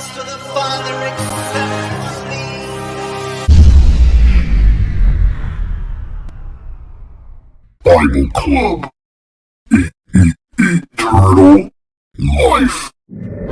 comes to the Father except me. Bible Club. Eternal life.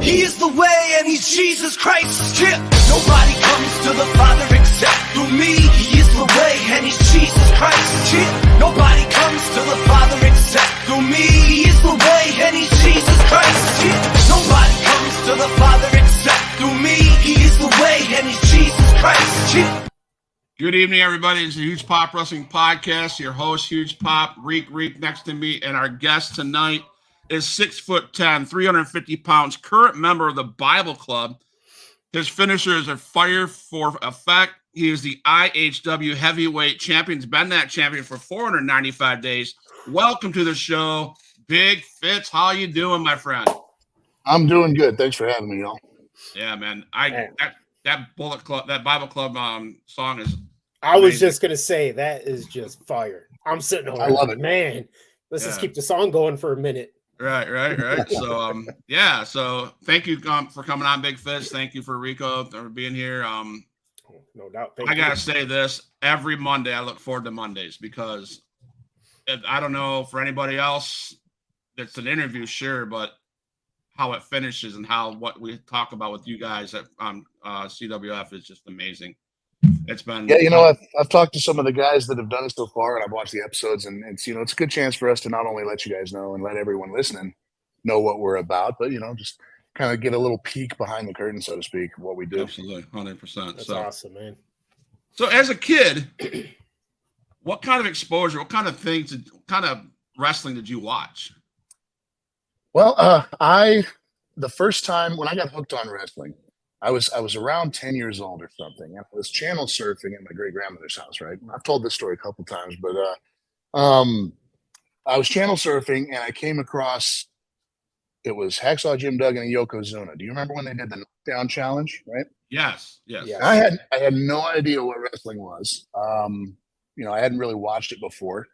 He is the way and he's Jesus Christ's chip. Nobody comes to the Father except through me. He is the way and he's Jesus Christ's chip. Nobody comes to the Father except through me. He is the way and he's Jesus Christ's chip. Nobody comes to the Father except through me. He is the way and he's Jesus Christ's chip. Good evening, everybody. It's the Huge Pop Wrestling Podcast. Your host, Huge Pop, Reek next to me, and our guest tonight is 6'10", 350 pounds, current member of the Bible Club. His finisher is a fire for effect. He is the IHW heavyweight champion. He's been that champion for 495 days. Welcome to the show, Big Fitz. How you doing, my friend? I'm doing good. Thanks for having me, y'all. Yeah, man. That Bullet Club, that Bible Club song is. I was just gonna say that is just fire. I'm sitting over. I love it, man. Let's just keep the song going for a minute. Right. So, So thank you for coming on, Big Fitz. Thank you for Rico for being here. No doubt. I gotta say this every Monday. I look forward to Mondays because I don't know for anybody else that's an interview, sure, but how it finishes and what we talk about with you guys at CWF is just amazing. It's been I've talked to some of the guys that have done it so far, and I've watched the episodes, and it's a good chance for us to not only let you guys know and let everyone listening know what we're about, but just kind of get a little peek behind the curtain, so to speak, what we do. Absolutely, 100%. That's awesome, man. So, as a kid, what kind of exposure, what kind of wrestling did you watch? Well, the first time when I got hooked on wrestling, I was around 10 years old or something, and I was channel surfing at my great grandmother's house. Right, I've told this story a couple times, but I was channel surfing and I came across it was Hacksaw Jim Duggan and Yokozuna. Do you remember when they did the knockdown challenge? Right? Yes. I had no idea what wrestling was. I hadn't really watched it before,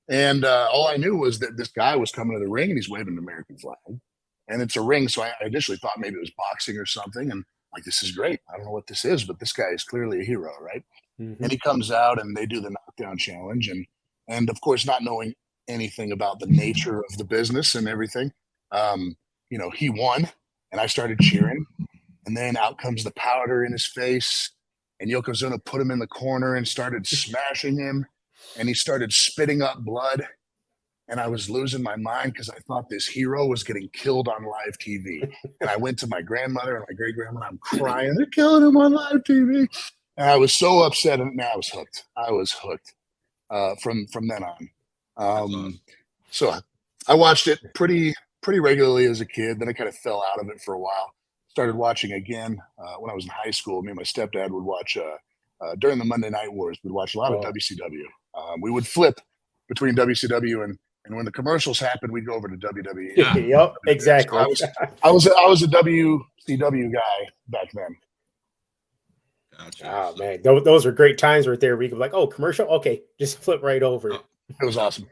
and all I knew was that this guy was coming to the ring and he's waving an American flag, and it's a ring. So I initially thought maybe it was boxing or something, and like, this is great. I don't know what this is, but this guy is clearly a hero, right? Mm-hmm. And he comes out and they do the knockdown challenge. And of course, not knowing anything about the nature of the business and everything, he won and I started cheering. And then out comes the powder in his face, and Yokozuna put him in the corner and started smashing him, and he started spitting up blood. And I was losing my mind because I thought this hero was getting killed on live TV. And I went to my grandmother and my great-grandmother. I'm crying. They're killing him on live TV. And I was so upset. And I was hooked. From then on. So I watched it pretty regularly as a kid. Then I kind of fell out of it for a while. Started watching again when I was in high school. Me and my stepdad would watch during the Monday Night Wars. We'd watch a lot of WCW. We would flip between WCW and when the commercials happened, we'd go over to WWE. Yeah. Yep, exactly. So I was a WCW guy back then. Gotcha. Oh man, those were great times right there. We could be like, oh, commercial, okay, just flip right over. It was awesome.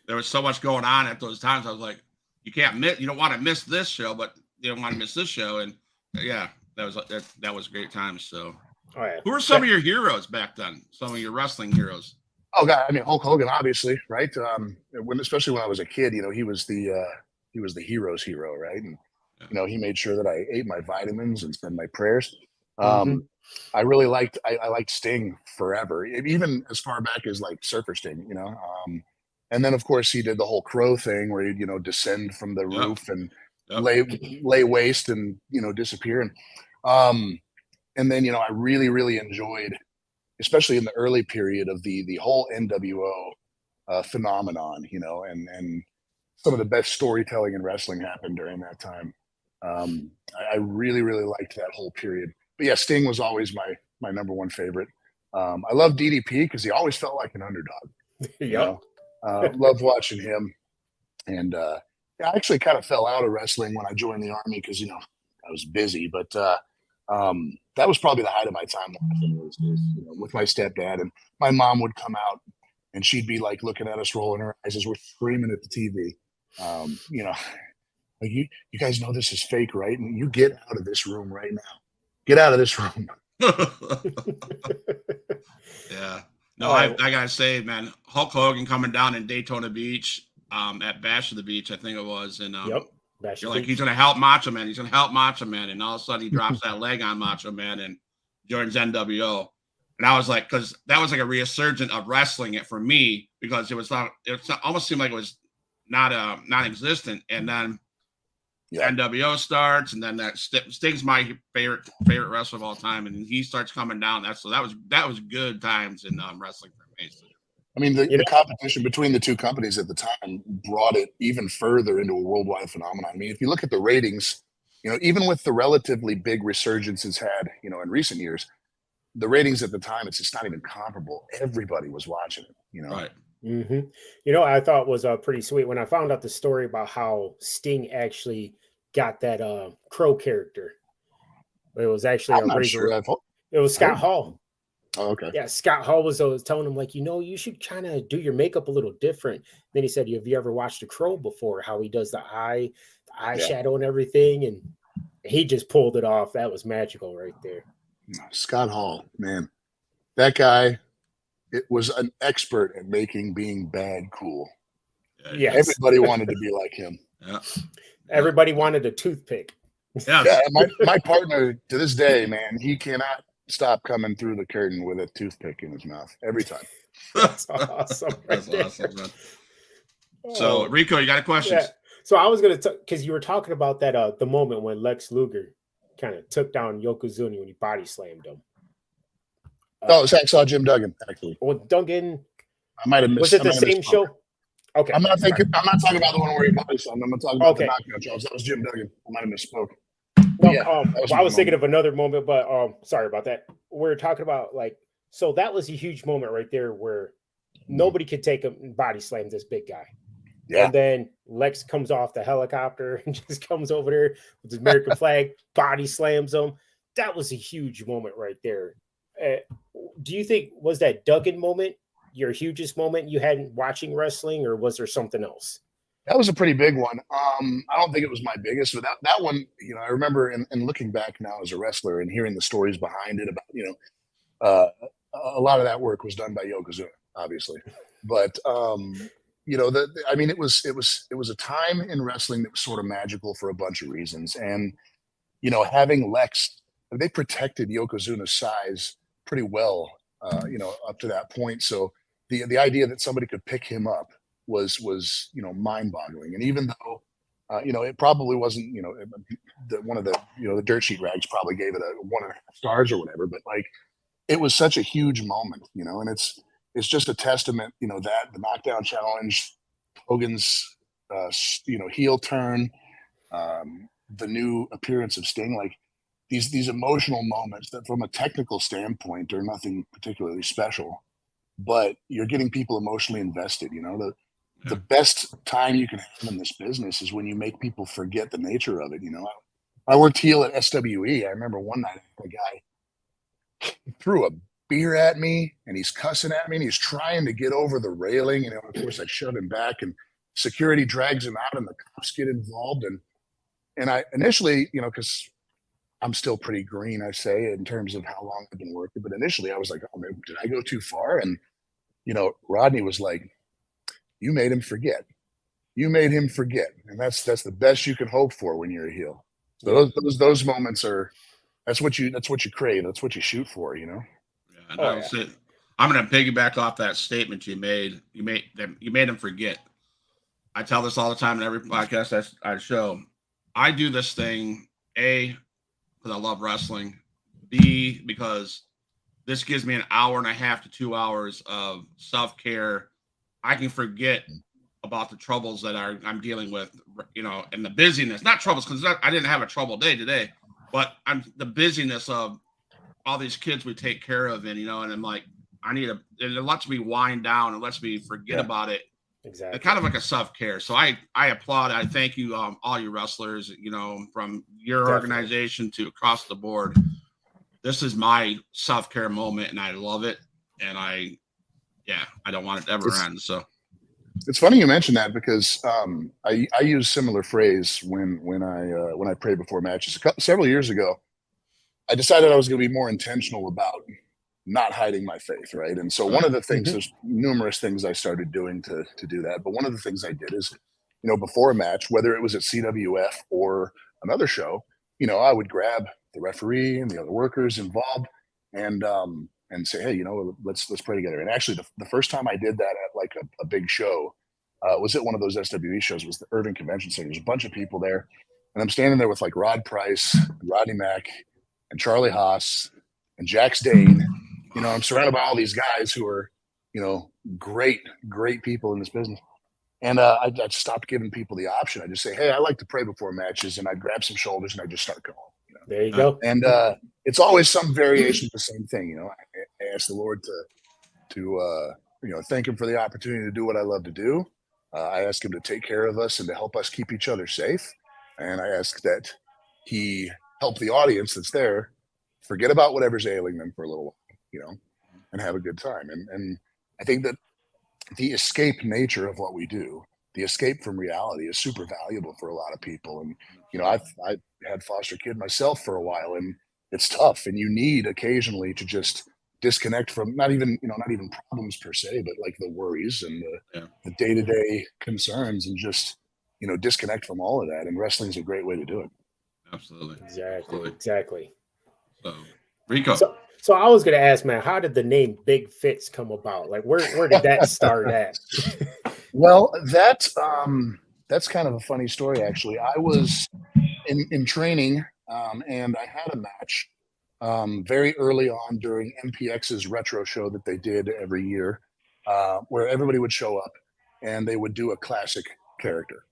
There was so much going on at those times. I was like, you don't want to miss this show, but you don't want to miss this show. And yeah, that was great times. So, who were some of your heroes back then? Some of your wrestling heroes? Oh God, I mean Hulk Hogan, obviously, right? Especially when I was a kid, he was the hero's hero, right? And he made sure that I ate my vitamins and said my prayers. I really liked Sting forever, even as far back as like Surfer Sting, and then of course he did the whole crow thing where he'd descend from the roof and lay waste and disappear, and then I really enjoyed, especially in the early period of the whole NWO phenomenon, and some of the best storytelling in wrestling happened during that time. I really liked that whole period. But yeah, Sting was always my number one favorite. I love DDP because he always felt like an underdog. Loved watching him. And I actually kind of fell out of wrestling when I joined the Army because, I was busy. But that was probably the height of my time with my stepdad. And my mom would come out and she'd be like looking at us, rolling her eyes as we're screaming at the TV. Like, you guys know this is fake, right? And you get out of this room right now. Get out of this room. Yeah. No, I gotta say, man, Hulk Hogan coming down in Daytona Beach, at Bash of the Beach, I think it was, and Yep. Bash you're the like, he's Beach. gonna help Macho Man. He's gonna help Macho Man, and all of a sudden he drops that leg on Macho Man and joins NWO. And I was like, because that was like a resurgence of wrestling it for me, because it almost seemed like it was not non-existent. And then NWO starts, and then that Sting's my favorite wrestler of all time, and he starts coming down. That was good times in wrestling for me. So. I mean, the competition between the two companies at the time brought it even further into a worldwide phenomenon. I mean, if you look at the ratings, even with the relatively big resurgence it's had, in recent years, the ratings at the time, it's just not even comparable. Everybody was watching it, Right. Mm-hmm. I thought was pretty sweet when I found out the story about how Sting actually got that Crow character. It was actually I'm not sure. It was Scott Hall. Oh, okay. Yeah, Scott Hall was telling him, like, you should kind of do your makeup a little different. Then he said, have you ever watched The Crow before? How he does the eyeshadow and everything, and he just pulled it off. That was magical right there. Scott Hall, man, that guy, it was an expert at making being bad cool. Yes. Everybody wanted to be like him. Yeah. Everybody wanted a toothpick. Yeah. My partner to this day, man, he cannot stop coming through the curtain with a toothpick in his mouth every time. That's awesome. That's awesome, man. So, Rico, you got a question? Yeah. So I was going to, because you were talking about that, the moment when Lex Luger kind of took down Yokozuna when he body slammed him. Oh, it's Hacksaw Jim Duggan, actually. Well, Duggan. I might have missed. Was it the same show? Okay. I'm not talking about the one where he body slammed. I'm not talking about the knockout Charles. That was Jim Duggan. I might have misspoke. Well, I was thinking of another moment, but sorry about that. We're talking about so that was a huge moment right there where nobody could take him and body slam this big guy. Yeah. And then Lex comes off the helicopter and just comes over there with his American flag, body slams him. That was a huge moment right there. Do you think, was that Duggan moment your hugest moment you had watching wrestling, or was there something else? That was a pretty big one. I don't think it was my biggest, but that one, I remember in looking back now as a wrestler and hearing the stories behind it about, a lot of that work was done by Yokozuna, obviously. But, it was a time in wrestling that was sort of magical for a bunch of reasons. And, having Lex, they protected Yokozuna's size pretty well, up to that point. So the idea that somebody could pick him up was mind-boggling. And even though it probably wasn't, one of the the dirt sheet rags probably gave it a 1.5 stars or whatever, but it was such a huge moment, and it's just a testament, that the knockdown challenge, Hogan's heel turn, the new appearance of Sting, these emotional moments that from a technical standpoint are nothing particularly special, but you're getting people emotionally invested. The best time you can have in this business is when you make people forget the nature of it. I worked heel at SWE. I remember one night a guy threw a beer at me and he's cussing at me and he's trying to get over the railing. Of course I shove him back and security drags him out and the cops get involved. And I initially, because I'm still pretty green, I say, in terms of how long I've been working. But initially I was like, oh, man, did I go too far? And, Rodney was like, you made him forget. You made him forget. And that's the best you can hope for when you're a heel. So those moments that's what you crave. That's what you shoot for, Yeah, I'm going to piggyback off that statement you made. You made them forget. I tell this all the time in every podcast I show. I do this thing, A, because I love wrestling. B, because this gives me an hour and a half to 2 hours of self-care. I can forget about the troubles that I'm dealing with, and the busyness. Not troubles, because I didn't have a trouble day today, but the busyness of all these kids we take care of, and I'm like, it lets me wind down. It lets me forget about it. Exactly. It's kind of like a self-care. So I applaud. I thank you, all you wrestlers, from your organization to across the board. This is my self-care moment, and I love it. And I don't want it to ever end. So it's funny you mentioned that, because I use similar phrase when I pray before matches. Several years ago, I decided I was going to be more intentional about not hiding my faith, right? And so one of the things, there's numerous things I started doing to do that, but one of the things I did is, before a match, whether it was at CWF or another show, I would grab the referee and the other workers involved and say, hey, let's pray together. And actually, the first time I did that at like a big show was at one of those SWE shows. It was the Irving Convention Center. There's a bunch of people there, and I'm standing there with like Rod Price, and Rodney Mack, and Charlie Haas, and Jax Dane. I'm surrounded by all these guys who are, great people in this business. And I stopped giving people the option. I just say, hey, I like to pray before matches, and I'd grab some shoulders and I just start going. There you go. And it's always some variation of the same thing. I ask the Lord to thank Him for the opportunity to do what I love to do. I ask Him to take care of us and to help us keep each other safe. And I ask that He help the audience that's there forget about whatever's ailing them for a little while, and have a good time. And I think that the escape nature of what we do, the escape from reality, is super valuable for a lot of people. And I had foster kid myself for a while, and it's tough. And you need occasionally to just disconnect from not even problems per se, but like the worries and the day-to-day concerns, and just disconnect from all of that. And wrestling is a great way to do it. Absolutely. Exactly. So, Rico. So I was going to ask, man, how did the name Big Fitz come about? Like, where did that start at? Well, that's kind of a funny story, actually. I was in training, and I had a match very early on during MPX's retro show that they did every year, where everybody would show up and they would do a classic character.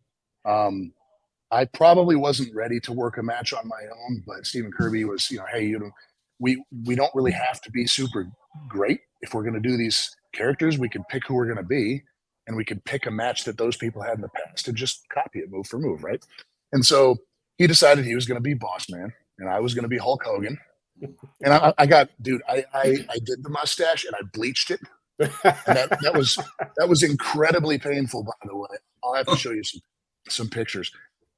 I probably wasn't ready to work a match on my own, but Stephen Kirby was, hey, we don't really have to be super great. If we're going to do these characters, we can pick who we're going to be, and we could pick a match that those people had in the past and just copy it move for move, right? And so he decided he was going to be Boss Man, and I was going to be Hulk Hogan. And I did the mustache and I bleached it. And that was incredibly painful, by the way. I'll have to show you some pictures.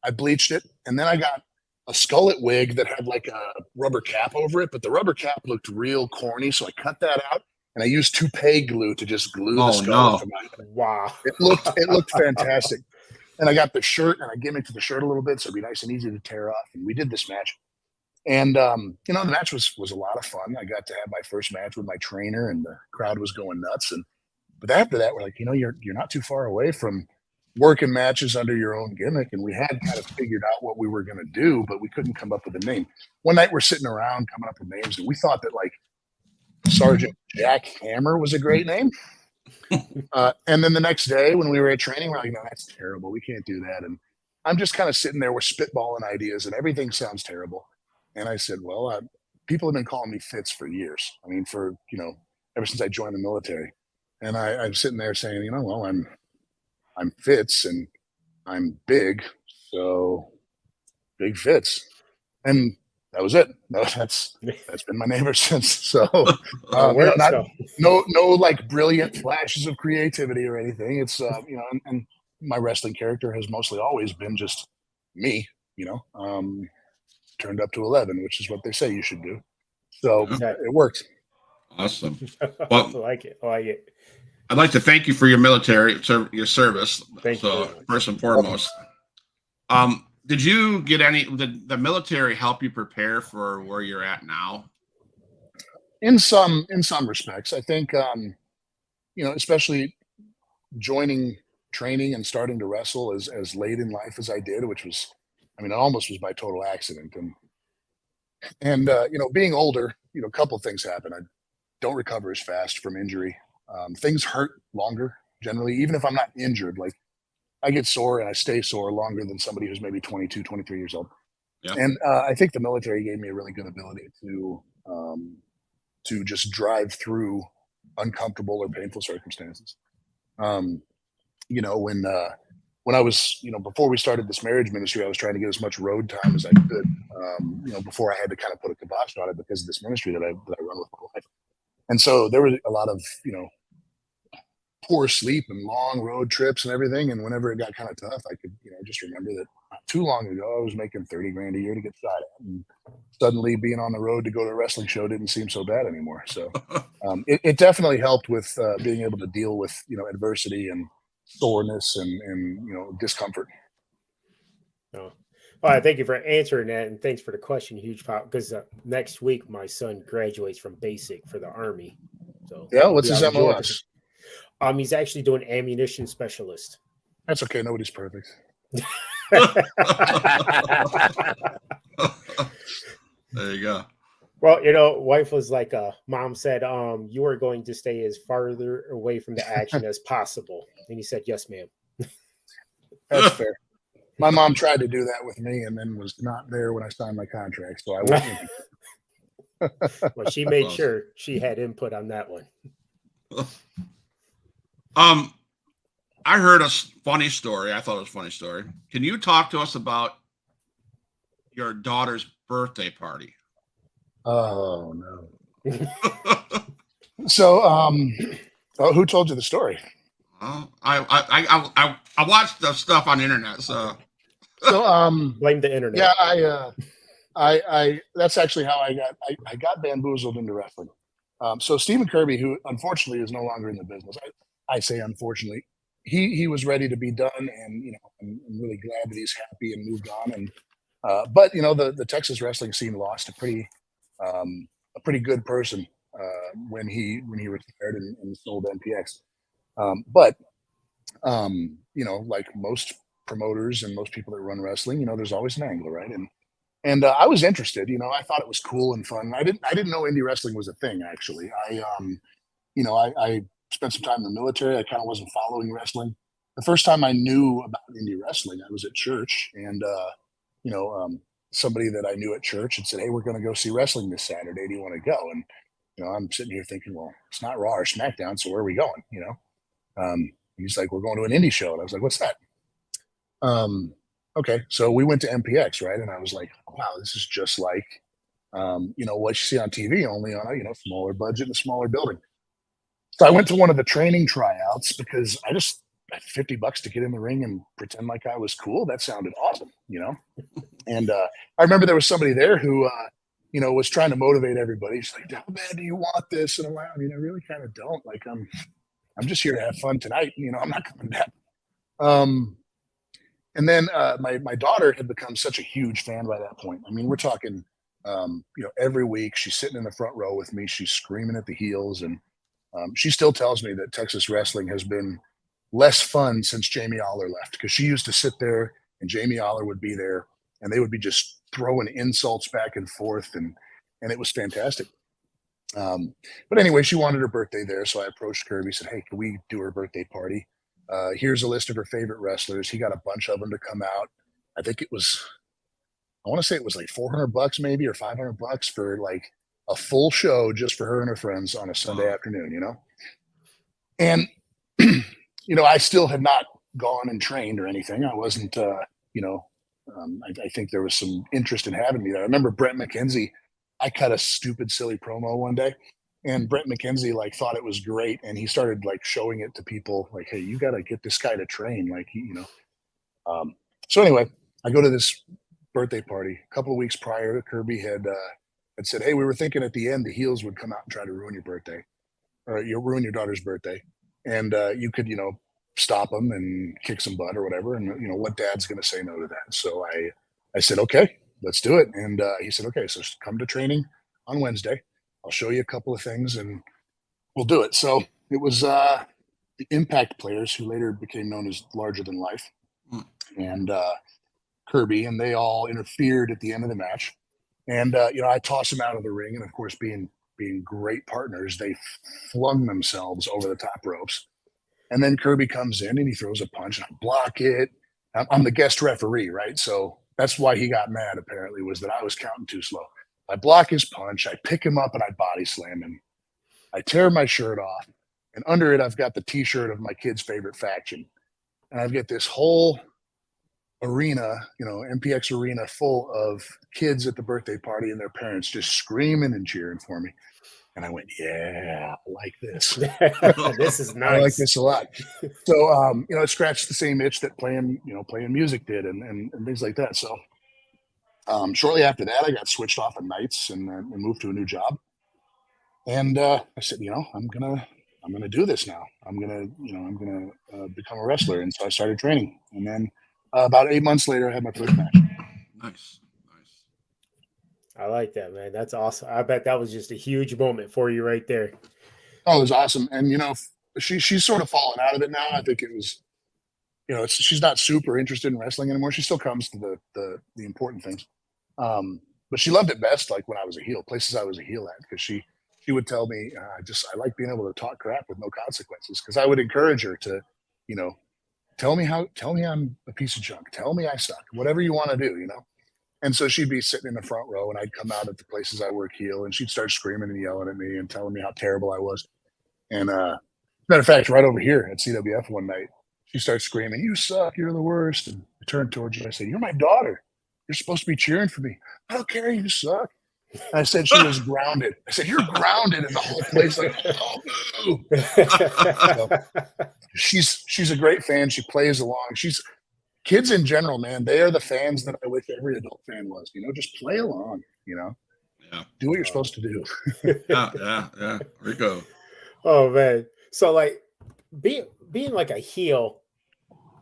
I bleached it, and then I got a skullet wig that had like a rubber cap over it, but the rubber cap looked real corny, so I cut that out, and I used toupee glue to just glue the skull. Wow. It looked fantastic. And I got the shirt, and I gimmicked the shirt a little bit so it'd be nice and easy to tear off. And we did this match. And the match was a lot of fun. I got to have my first match with my trainer, and the crowd was going nuts. But after that, we're like, you're not too far away from working matches under your own gimmick. And we had kind of figured out what we were going to do, but we couldn't come up with a name. One night we're sitting around coming up with names, and we thought that like Sergeant Jack Hammer was a great name. And then the next day when we were at training, we're like, no, that's terrible. We can't do that. And I'm just kind of sitting there, we're spitballing ideas, and everything sounds terrible. And I said, well, people have been calling me Fitz for years. I mean, ever since I joined the military. And I'm sitting there saying, well, I'm Fitz and I'm big, so Big Fitz. And that was it. No, that's been my name ever since. So no like brilliant flashes of creativity or anything. It's and my wrestling character has mostly always been just me, turned up to 11, which is what they say you should do. So it worked. Awesome. Well, I like it. I'd like to thank you for your your service. Thank you. First and foremost, did you get did the military help you prepare for where you're at now? In some respects, I think, especially joining training and starting to wrestle as late in life as I did, which was, it almost was by total accident. And being older, a couple things happen. I don't recover as fast from injury. Things hurt longer generally, even if I'm not injured. Like I get sore and I stay sore longer than somebody who's maybe 22, 23 years old. Yeah. And I think the military gave me a really good ability to just drive through uncomfortable or painful circumstances. When I was, before we started this marriage ministry, I was trying to get as much road time as I could, before I had to kind of put a kibosh on it because of this ministry that I run with my life. And so there was a lot of, poor sleep and long road trips and everything. And whenever it got kind of tough, I could, just remember that not too long ago, I was making 30 grand a year to get shot at. And suddenly being on the road to go to a wrestling show didn't seem so bad anymore. So it definitely helped with being able to deal with, adversity and soreness and discomfort. Oh. All right, thank you for answering that, and thanks for the question, Huge Pop. Because next week my son graduates from basic for the Army. So yeah, what's his MOS? He's actually doing ammunition specialist. That's okay. Nobody's perfect. There you go. Well, wife was like, mom said, you are going to stay as farther away from the action as possible. And he said, yes, ma'am. That's fair. My mom tried to do that with me and then was not there when I signed my contract. So I wasn't. Well, she made sure she had input on that one. I heard a funny story. I thought it was a funny story. Can you talk to us about your daughter's birthday party? Oh no. So, who told you the story? I watched the stuff on the internet. So blame the internet. Yeah, I that's actually how I got bamboozled into wrestling. So Stephen Kirby, who unfortunately is no longer in the business, I say unfortunately, he was ready to be done, and I'm really glad that he's happy and moved on. And but the Texas wrestling scene lost a pretty good person when he retired and sold NPX. But like most promoters and most people that run wrestling, there's always an angle, right? And I was interested. I thought it was cool and fun. I didn't know indie wrestling was a thing. Actually, I spent some time in the military. I kind of wasn't following wrestling. The first time I knew about indie wrestling, I was at church, and somebody that I knew at church had said, "Hey, we're going to go see wrestling this Saturday. Do you want to go?" And I'm sitting here thinking, well, it's not Raw or SmackDown, so where are we going? He's like, "We're going to an indie show," and I was like, "What's that?" Okay, so we went to MPX, right? And I was like, "Wow, this is just like, what you see on TV, only on a smaller budget and a smaller building." So I went to one of the training tryouts because I just had $50 to get in the ring and pretend like I was cool. That sounded awesome, And I remember there was somebody there who, was trying to motivate everybody. She's like, "How bad do you want this?" And I'm like, "I really kind of don't. Like, I'm just here to have fun tonight. I'm not coming back." And then my daughter had become such a huge fan by that point. I mean, we're talking, every week she's sitting in the front row with me. She's screaming at the heels, and she still tells me that Texas wrestling has been less fun since Jamie Aller left, because she used to sit there and Jamie Aller would be there, and they would be just throwing insults back and forth, and it was fantastic. But anyway, she wanted her birthday there, so I approached Kirby, said, "Hey, can we do her birthday party? Here's a list of her favorite wrestlers." He got a bunch of them to come out. I think I want to say it was like $400 maybe, or $500 for like a full show just for her and her friends on a Sunday afternoon, And, I still had not gone and trained or anything. I wasn't, I think there was some interest in having me there. I remember Brent McKenzie. I cut a stupid, silly promo one day, and Brent McKenzie thought it was great, and he started showing it to people, like, "Hey, you got to get this guy to train." So anyway, I go to this birthday party a couple of weeks prior. Kirby had said, "Hey, we were thinking at the end the heels would come out and try to ruin your birthday, or you'll ruin your daughter's birthday, and you could stop them and kick some butt or whatever. And what dad's going to say no to that?" So I said, "Okay, let's do it." And he said, "Okay, so come to training on Wednesday. I'll show you a couple of things and we'll do it." So it was the Impact players, who later became known as Larger Than Life, and Kirby, and they all interfered at the end of the match. And I tossed them out of the ring, and of course, being great partners, they flung themselves over the top ropes. And then Kirby comes in and he throws a punch, and I block it. I'm the guest referee, right? So that's why he got mad, apparently, was that I was counting too slow. I block his punch, I pick him up, and I body slam him. I tear my shirt off, and under it, I've got the T-shirt of my kid's favorite faction. And I've got this whole arena, MPX arena, full of kids at the birthday party and their parents just screaming and cheering for me. And I went, yeah, I like this. This is nice. I like this a lot. So, it scratched the same itch that playing music did and things like that. So, shortly after that, I got switched off of nights and moved to a new job. And I said, I'm gonna do this now. I'm gonna become a wrestler. And so I started training. And then about 8 months later, I had my first match. Nice. I like that, man. That's awesome. I bet that was just a huge moment for you right there. Oh, it was awesome. And she's sort of fallen out of it now. I think it was, she's not super interested in wrestling anymore. She still comes to the important things. But she loved it best like when I was a heel, places I was a heel at, because she would tell me, I like being able to talk crap with no consequences, because I would encourage her to, tell me I'm a piece of junk. Tell me I suck. Whatever you want to do, And so she'd be sitting in the front row, and I'd come out at the places I work heel, and she'd start screaming and yelling at me and telling me how terrible I was. And matter of fact, right over here at CWF one night, she starts screaming, "You suck, you're the worst." And I turned towards her, I said, "You're my daughter. You're supposed to be cheering for me." "I don't care, you suck." And I said she was grounded. I said, "You're grounded," and the whole place like, "Oh, no." So, she's a great fan. She plays along. Kids in general, man, they are the fans that I wish every adult fan was. Just play along. Yeah. Do what you're supposed to do. Yeah. Rico. Oh man. So like being like a heel,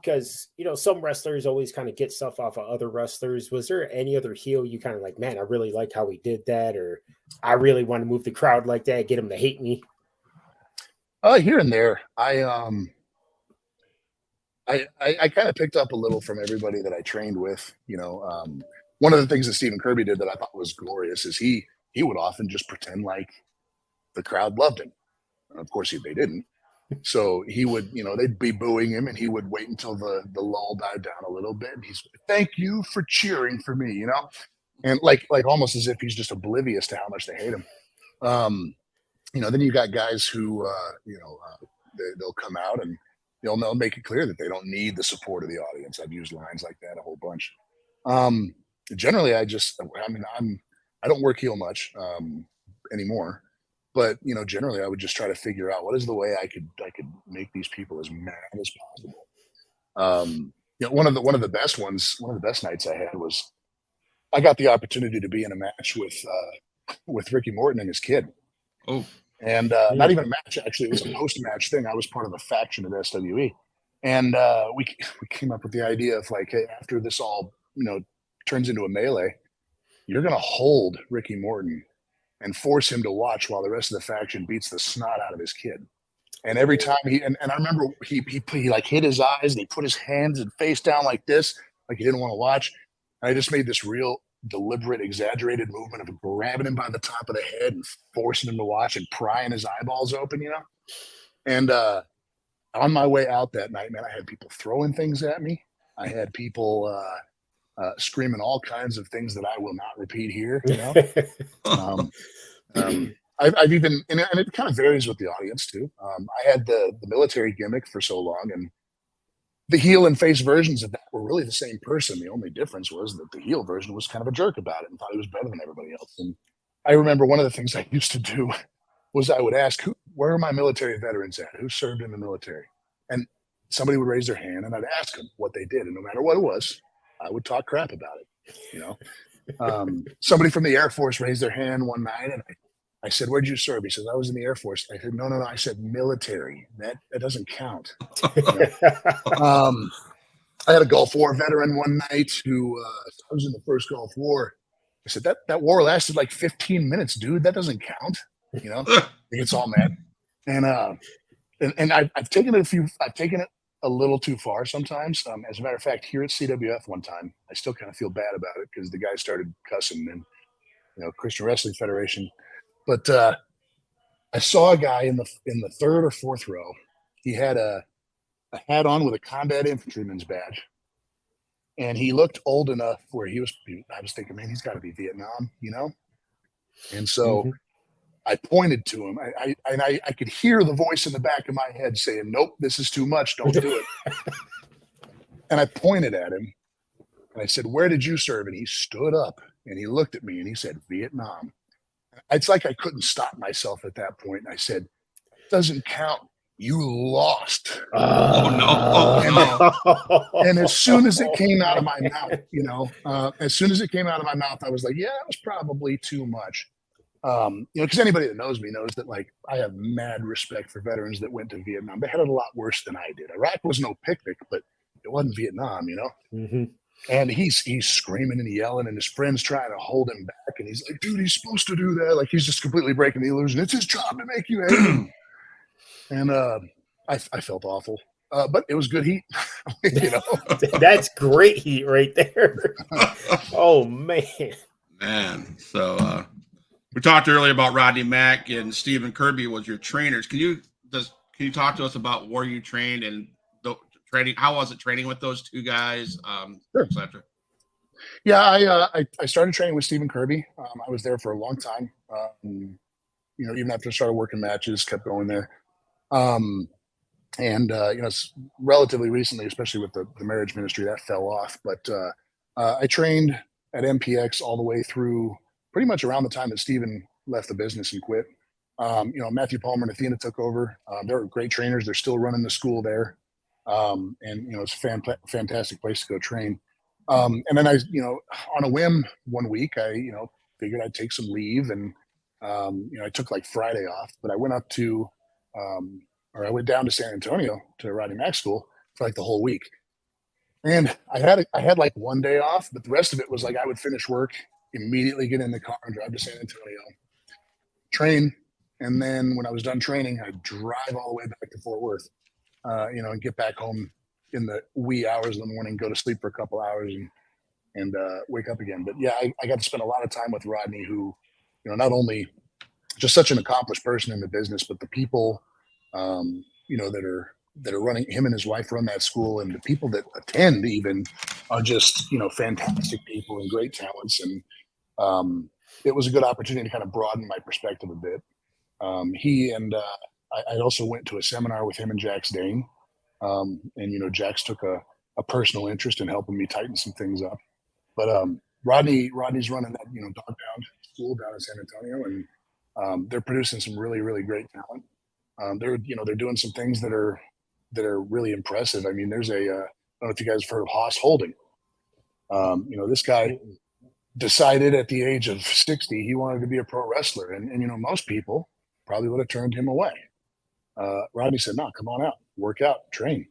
because some wrestlers always kind of get stuff off of other wrestlers. Was there any other heel you kind of like, man, I really like how he did that, or I really want to move the crowd like that, get him to hate me? Here and there. I kind of picked up a little from everybody that I trained with. One of the things that Stephen Kirby did that I thought was glorious is he would often just pretend like the crowd loved him. And of course, they didn't. So he would, they'd be booing him, and he would wait until the lull died down a little bit. And he's, "Thank you for cheering for me," and like almost as if he's just oblivious to how much they hate him. Then you got guys who, they'll come out and they'll make it clear that they don't need the support of the audience. I've used lines like that a whole bunch. Generally, I don't work heel much anymore, but generally I would just try to figure out what is the way I could make these people as mad as possible. One of the best nights I had was I got the opportunity to be in a match with Ricky Morton and his kid. Oh. And not even a match, actually. It was a post-match thing. I was part of a faction at SWE. And we came up with the idea of like, hey, after this all, turns into a melee, you're going to hold Ricky Morton and force him to watch while the rest of the faction beats the snot out of his kid. And every time and I remember he like hid his eyes and he put his hands and face down like this, like he didn't want to watch. And I just made this real deliberate, exaggerated movement of grabbing him by the top of the head and forcing him to watch and prying his eyeballs open, And on my way out that night, man, I had people throwing things at me. I had people screaming all kinds of things that I will not repeat here. I've even, and it kind of varies with the audience too. I had the military gimmick for so long, and the heel and face versions of that were really the same person. The only difference was that the heel version was kind of a jerk about it and thought he was better than everybody else. And I remember one of the things I used to do was I would ask, where are my military veterans at? Who served in the military? And somebody would raise their hand, and I'd ask them what they did. And no matter what it was, I would talk crap about it. Somebody from the Air Force raised their hand one night, and I said, "Where'd you serve?" He says, "I was in the Air Force." I said, No. I said, military. That doesn't count. I had a Gulf War veteran one night who I was in the first Gulf War. I said, that war lasted like 15 minutes, dude. That doesn't count. He gets all mad. And I've taken it a little too far sometimes. As a matter of fact, here at CWF one time, I still kind of feel bad about it because the guy started cussing and Christian Wrestling Federation. But I saw a guy in the third or fourth row. He had a hat on with a combat infantryman's badge, and he looked old enough where I was thinking, man, he's got to be Vietnam, And so I pointed to him. I could hear the voice in the back of my head saying, "Nope, this is too much. Don't do it." And I pointed at him, and I said, "Where did you serve?" And he stood up and he looked at me and he said, "Vietnam." It's like I couldn't stop myself at that point. I said, "It doesn't count. You lost." Oh no! And as soon as it came out of my mouth, as soon as it came out of my mouth, I was like, "Yeah, that was probably too much." Because anybody that knows me knows that like I have mad respect for veterans that went to Vietnam. They had it a lot worse than I did. Iraq was no picnic, but it wasn't Vietnam, Mm-hmm. And he's screaming and yelling, and his friends trying to hold him back, and he's like, "Dude, he's supposed to do that." Like he's just completely breaking the illusion. It's his job to make you hate him. And I felt awful, but it was good heat. That's great heat right there. Oh man. So we talked earlier about Rodney Mack and Stephen Kirby was your trainers. Can you talk to us about where you trained and the training? How was it training with those two guys, Sure. etc.? Yeah, I started training with Stephen Kirby. I was there for a long time. Even after I started working matches, kept going there. It's relatively recently, especially with the marriage ministry, that fell off. But I trained at MPX all the way through pretty much around the time that Stephen left the business and quit. Matthew Palmer and Athena took over. They're great trainers. They're still running the school there. It's a fantastic place to go train. And then on a whim one week, I figured I'd take some leave, and I took like Friday off, but I went up to I went down to San Antonio to Rodney Mack School for like the whole week. And I had like one day off, but the rest of it was like I would finish work, immediately get in the car and drive to San Antonio, train, and then when I was done training, I'd drive all the way back to Fort Worth, and get back home in the wee hours of the morning, go to sleep for a couple hours, and wake up again. But yeah, I got to spend a lot of time with Rodney, who, not only just such an accomplished person in the business, but the people, that are running, him and his wife run that school, and the people that attend even are just, fantastic people and great talents. And it was a good opportunity to kind of broaden my perspective a bit. I also went to a seminar with him and Jax Dane. Jax took a personal interest in helping me tighten some things up. But Rodney's running that, dog pound school down in San Antonio, and they're producing some really, really great talent. They're doing some things that are really impressive. I mean, there's I don't know if you guys have heard of Haas Holding. This guy decided at the age of 60 he wanted to be a pro wrestler, and most people probably would have turned him away. Rodney said, "No, come on out, work out, train."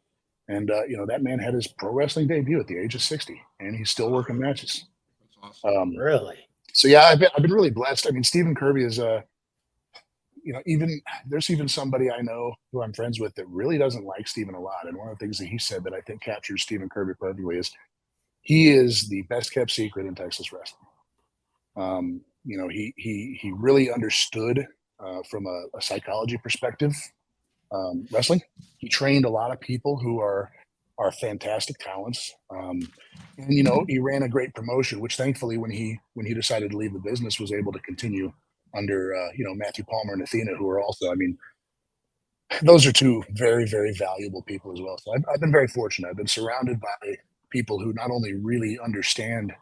And that man had his pro wrestling debut at the age of 60, and he's still working matches. That's awesome. really? So yeah, I've been really blessed. I mean, Stephen Kirby is there's even somebody I know who I'm friends with that really doesn't like Stephen a lot. And one of the things that he said that I think captures Stephen Kirby perfectly is he is the best kept secret in Texas wrestling. He really understood from a psychology perspective wrestling. He trained a lot of people who are fantastic talents. He ran a great promotion, which thankfully when he decided to leave the business was able to continue under Matthew Palmer and Athena, who are also, I mean, those are two very, very valuable people as well. So I've been very fortunate. I've been surrounded by people who not only really understand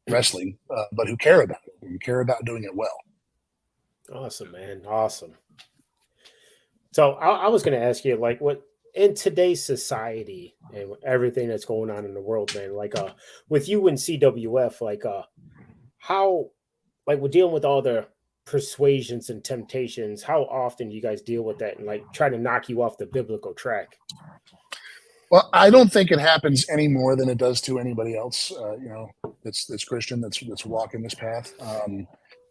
wrestling, but who care about it and care about doing it well. Awesome, man. Awesome. So I was going to ask you, like, what in today's society and everything that's going on in the world, man, like, with you and CWF, like, how, like, we're dealing with all the persuasions and temptations, how often do you guys deal with that and like try to knock you off the biblical track? Well, I don't think it happens any more than it does to anybody else, that's Christian, that's walking this path.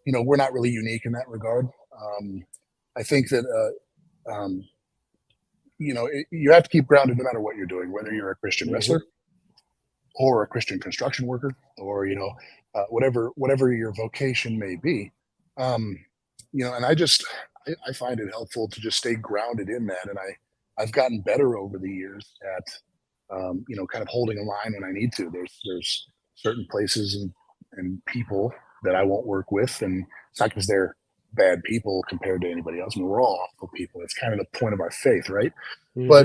We're not really unique in that regard. I think that, you have to keep grounded no matter what you're doing, whether you're a Christian wrestler or a Christian construction worker, or, whatever your vocation may be. And I find it helpful to just stay grounded in that. And I've gotten better over the years at, kind of holding a line when I need to. There's certain places and people that I won't work with. And it's not because they're bad people compared to anybody else. I mean, we're all awful people. It's kind of the point of our faith, right? Mm-hmm. But,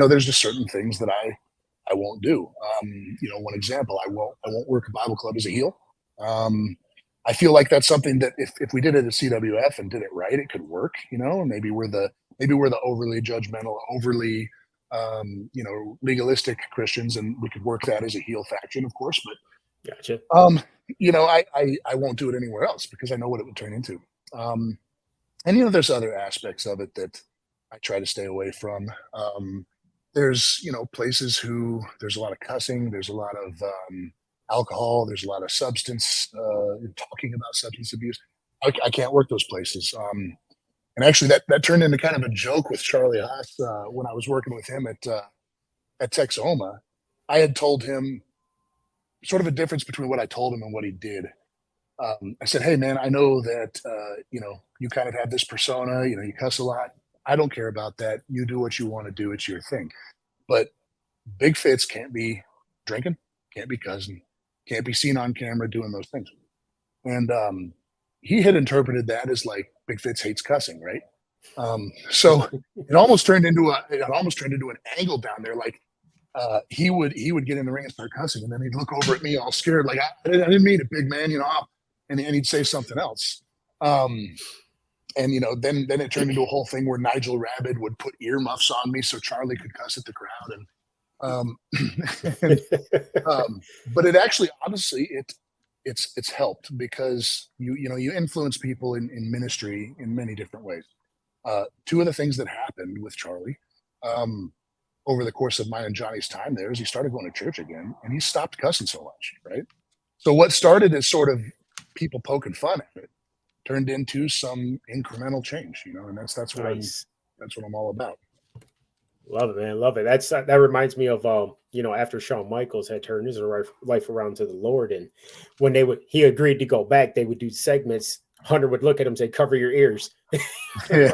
there's just certain things that I won't do. One example, I won't work a Bible club as a heel. I feel like that's something that if we did it at CWF and did it right, it could work. You know, maybe we're the overly judgmental, overly legalistic Christians, and we could work that as a heel faction, of course. But Gotcha. I won't do it anywhere else because I know what it would turn into. And there's other aspects of it that I try to stay away from. There's places there's a lot of cussing, there's a lot of alcohol, there's a lot of substance talking about substance abuse. I can't work those places. And actually, that turned into kind of a joke with Charlie Haas when I was working with him at Texoma. I had told him sort of a difference between what I told him and what he did. I said, "Hey, man, I know that you kind of have this persona. You cuss a lot. I don't care about that. You do what you want to do. It's your thing. But Big Fitz can't be drinking, can't be cussing, can't be seen on camera doing those things." And he had interpreted that as like Big Fitz hates cussing, right? So it almost turned into an angle down there. Like he would get in the ring and start cussing, and then he'd look over at me all scared, like I didn't mean it, big man, and he'd say something else. And then it turned into a whole thing where Nigel Rabbit would put earmuffs on me so Charlie could cuss at the crowd, but it actually, honestly, it's helped because you influence people in ministry in many different ways. Two of the things that happened with Charlie over the course of mine and Johnny's time there is he started going to church again, and he stopped cussing so much, right? So what started as sort of people poking fun at it turned into some incremental change, and that's what Nice. that's what I'm all about. Love it, man. Love it. That reminds me of after Shawn Michaels had turned his life around to the Lord, and when he agreed to go back, they would do segments. Hunter would look at him and say, "Cover your ears." Yeah.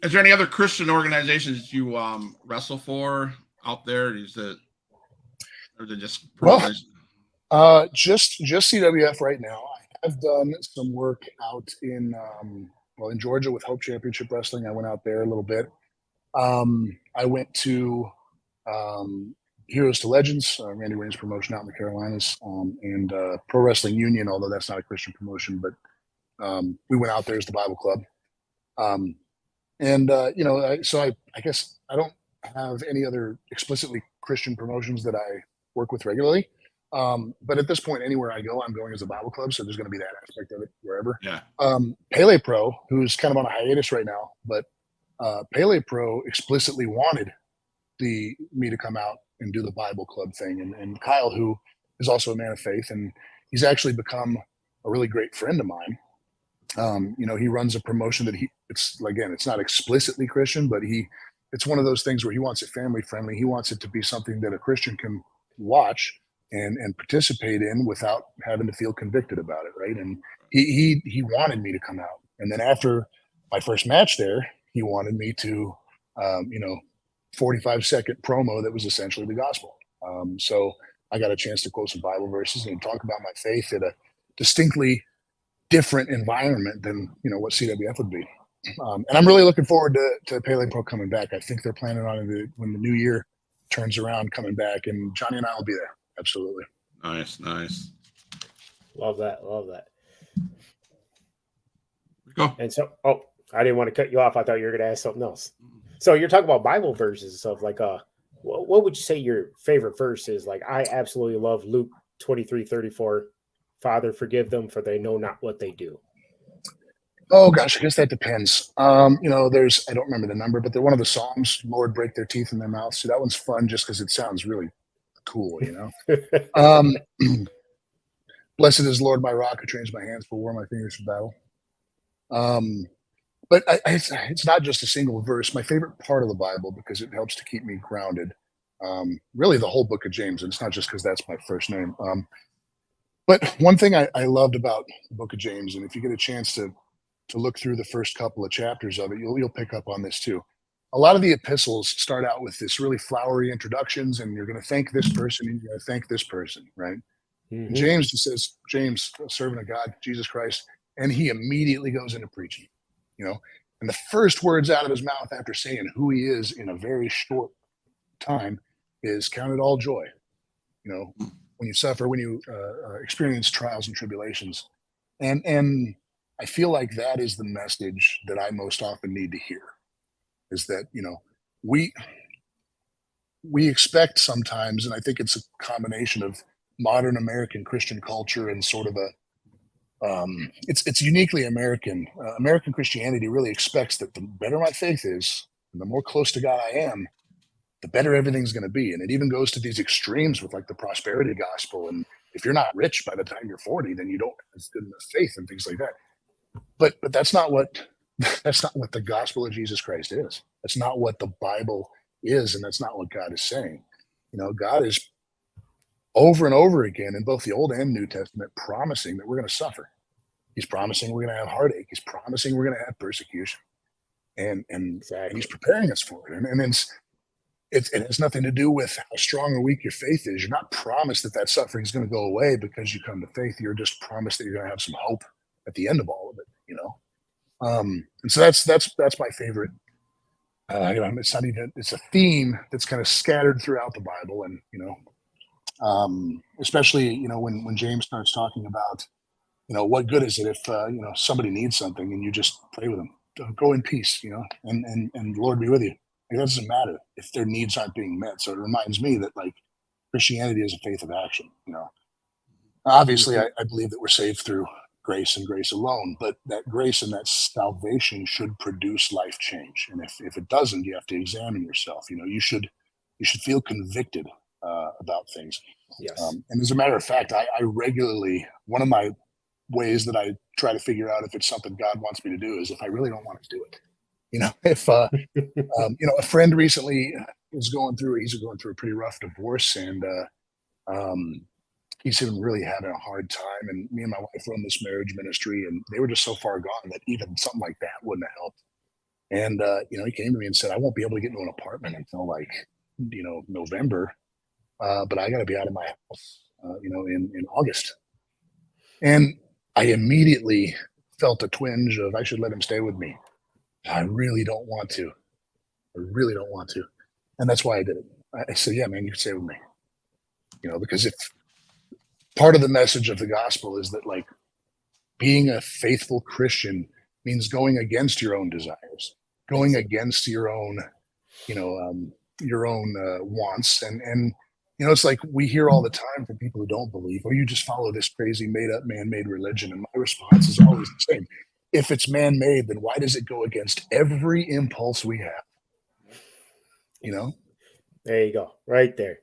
Is there any other Christian organizations you wrestle for out there? Or is it just just CWF right now? I have done some work out in Georgia with Hope Championship Wrestling. I went out there a little bit. I went to Heroes to Legends, Randy Reigns promotion out in the Carolinas, and Pro Wrestling Union, although that's not a Christian promotion, but we went out there as the Bible Club. So I guess I don't have any other explicitly Christian promotions that I work with regularly. But at this point, anywhere I go, I'm going as a Bible Club, so there's going to be that aspect of it wherever. Yeah. Pele Pro, who's kind of on a hiatus right now, but Pele Pro explicitly wanted me to come out and do the Bible Club thing, and Kyle, who is also a man of faith, and he's actually become a really great friend of mine. He runs a promotion that it's not explicitly Christian, but it's one of those things where he wants it family friendly. He wants it to be something that a Christian can watch and participate in without having to feel convicted about it, right? And he wanted me to come out, and then after my first match there, he wanted me to 45-second promo that was essentially the gospel. So I got a chance to quote some Bible verses and talk about my faith at a distinctly different environment than what CWF would be. And I'm really looking forward to Pele Pro coming back. I think they're planning on it when the new year turns around, coming back, and Johnny and I will be there. Absolutely. Nice. Love that. Go. And so, I didn't want to cut you off. I thought you were going to ask something else. So you're talking about Bible verses and stuff. Like, what would you say your favorite verse is? Like, I absolutely love Luke 23:34. Father, forgive them, for they know not what they do. Oh gosh, I guess that depends. I don't remember the number, but they're one of the Psalms. Lord, break their teeth in their mouths. So that one's fun just because it sounds really cool, Blessed is Lord, my rock, who trains my hands for war, my fingers for battle. But it's not just a single verse. My favorite part of the Bible, because it helps to keep me grounded, really the whole book of James, and it's not just because that's my first name. But one thing I loved about the book of James, and if you get a chance to look through the first couple of chapters of it, you'll pick up on this too. A lot of the epistles start out with this really flowery introductions, and you're going to thank this person, and you're going to thank this person, right? Mm-hmm. James just says, James, a servant of God, Jesus Christ, and he immediately goes into preaching, and the first words out of his mouth after saying who he is in a very short time is count it all joy. you know, when you suffer, when you experience trials and tribulations. And I feel like that is the message that I most often need to hear, is that, you know, we expect sometimes, and I think it's a combination of modern American Christian culture and sort of a it's uniquely American. American Christianity really expects that the better my faith is, and the more close to God I am, the better everything's going to be. And it even goes to these extremes with like the prosperity gospel. And if you're not rich by the time you're 40, then you don't have good enough faith and things like that. But that's not what the gospel of Jesus Christ is. That's not what the Bible is, and that's not what God is saying. You know, God is over and over again in both the Old and New Testament promising that we're going to suffer. He's promising we're going to have heartache. He's promising we're going to have persecution, and he's preparing us for it. And it has nothing to do with how strong or weak your faith is. You're not promised that suffering is going to go away because you come to faith. You're just promised that you're going to have some hope at the end of all of it. You know, and so that's my favorite. You know, it's a theme that's kind of scattered throughout the Bible, and you know, especially, you know, when James starts talking about, you know, what good is it if you know, somebody needs something and you just pray with them, go in peace, you know, and the Lord be with you. It doesn't matter if their needs aren't being met. So it reminds me that like Christianity is a faith of action. You know, obviously I believe that we're saved through grace and grace alone, but that grace and that salvation should produce life change. And if it doesn't, you have to examine yourself. You know, you should feel convicted about things. Yes. And as a matter of fact, I regularly, one of my ways that I try to figure out if it's something God wants me to do is if I really don't want to do it. You know, if you know, a friend recently he's going through a pretty rough divorce, and he's been really having a hard time. And me and my wife run this marriage ministry, and they were just so far gone that even something like that wouldn't have helped. And you know, he came to me and said, I won't be able to get into an apartment until like, you know, November, but I got to be out of my house, you know, in August. And I immediately felt a twinge of I should let him stay with me. I really don't want to. And that's why I did it. I said, yeah, man, you can stay with me. You know, because if part of the message of the gospel is that like being a faithful Christian means going against your own desires, going against your own, you know, wants. And, you know, it's like we hear all the time from people who don't believe, or you just follow this crazy made up man-made religion. And my response is always the same. If it's man-made, then why does it go against every impulse we have? You know? There you go. Right there.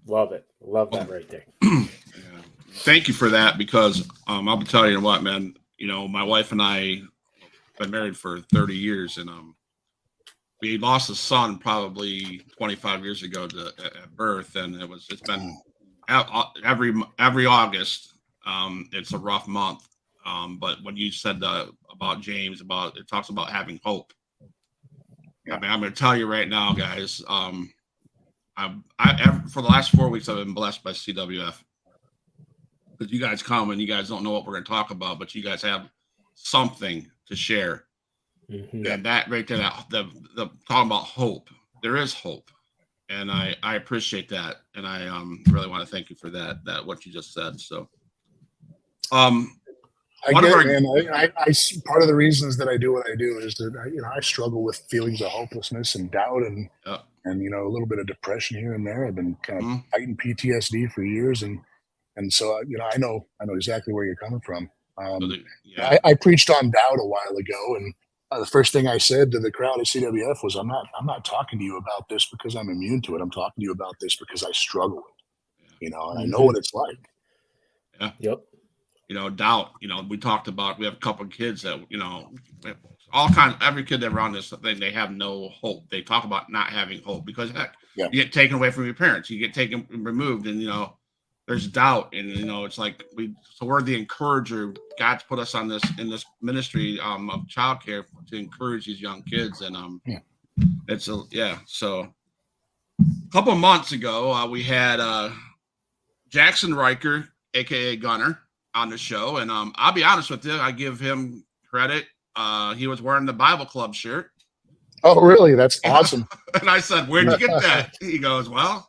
Love it. Love that right there. Yeah. Thank you for that, because I'll be telling you what, man, you know, my wife and I been married for 30 years, and we lost a son probably 25 years ago at birth, and it's been every August. It's a rough month. But when you said about James, it talks about having hope. I mean, I'm going to tell you right now, guys. For the last 4 weeks, I've been blessed by CWF, because you guys come and you guys don't know what we're going to talk about, but you guys have something to share. Mm-hmm. And that right there, the talking about hope, there is hope, and I appreciate that, and I really want to thank you for that what you just said. So, I get it, man. I part of the reasons that I do what I do is that I struggle with feelings of hopelessness and doubt and you know, a little bit of depression here and there. I've been kind of fighting PTSD for years, and so you know, I know exactly where you're coming from. I preached on doubt a while ago, and the first thing I said to the crowd at CWF was, I'm not talking to you about this because I'm immune to it. I'm talking to you about this because I struggle with it. You know, and I know what it's like. Yeah. Yep. You know, doubt. You know, we talked about, we have a couple of kids that, you know, every kid that around this thing, they have no hope. They talk about not having hope because heck, you get taken away from your parents, you get taken removed, and you know, there's doubt, and you know, it's like we're the encourager. God's put us in this ministry of childcare to encourage these young kids, and So a couple of months ago, we had Jackson Riker, aka Gunner, on the show, and I'll be honest with you, I give him credit. He was wearing the Bible Club shirt. Oh, really? That's awesome. And I said, "Where'd you get that?" He goes, "Well,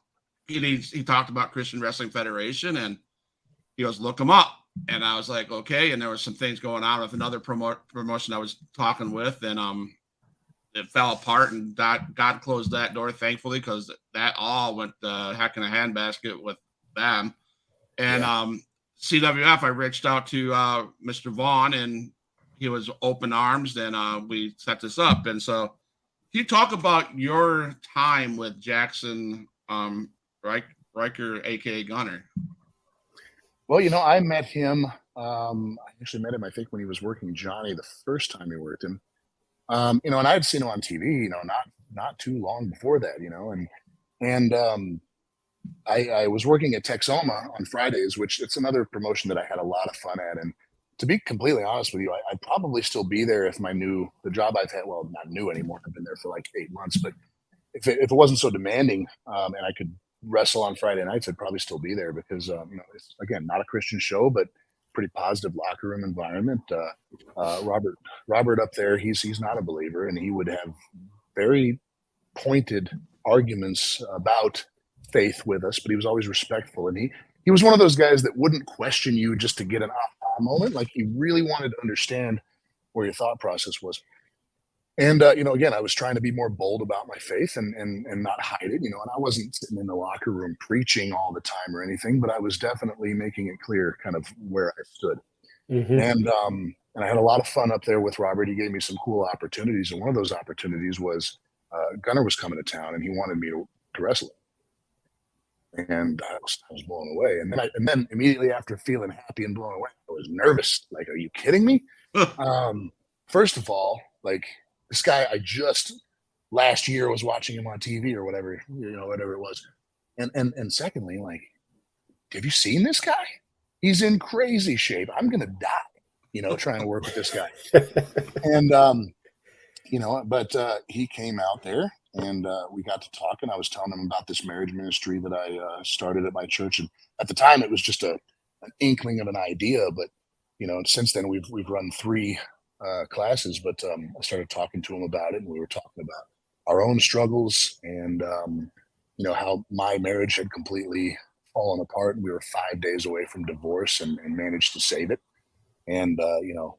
he talked about Christian Wrestling Federation, and he goes, look him up. And I was like, okay. And there was some things going on with another promotion I was talking with, and it fell apart, and God closed that door, thankfully, because that all went the heck in a handbasket with them. And CWF, I reached out to Mr. Vaughn, and he was open arms, and we set this up. And so, can you talk about your time with Jackson Riker, aka Gunner? Well, I met him. I actually met him, I think, when he was working Johnny the first time he worked him. And I had seen him on TV, not too long before that, and I was working at Texoma on Fridays, which it's another promotion that I had a lot of fun at. And to be completely honest with you, I'd probably still be there if the job I've had, well, not new anymore. I've been there for like 8 months, but if it wasn't so demanding, and I could wrestle on Friday nights, I'd probably still be there because, it's, again, not a Christian show, but pretty positive locker room environment. Robert up there, he's not a believer, and he would have very pointed arguments about faith with us, but he was always respectful, and he was one of those guys that wouldn't question you just to get an aha moment. Like, he really wanted to understand where your thought process was. And again, I was trying to be more bold about my faith and not hide it, and I wasn't sitting in the locker room preaching all the time or anything, but I was definitely making it clear kind of where I stood. Mm-hmm. And I had a lot of fun up there with Robert. He gave me some cool opportunities, and one of those opportunities was Gunner was coming to town, and he wanted me to wrestle him. And I was blown away. And then immediately after feeling happy and blown away, I was nervous. Like, are you kidding me? First of all, like, this guy, I just last year was watching him on TV or whatever, whatever it was. And secondly, like, have you seen this guy? He's in crazy shape. I'm going to die, trying to work with this guy. And, but he came out there, and we got to talking. I was telling him about this marriage ministry that I started at my church. And at the time, it was just an inkling of an idea. But, since then, we've run 3 classes, but I started talking to him about it, and we were talking about our own struggles and how my marriage had completely fallen apart, and we were 5 days away from divorce, and managed to save it. And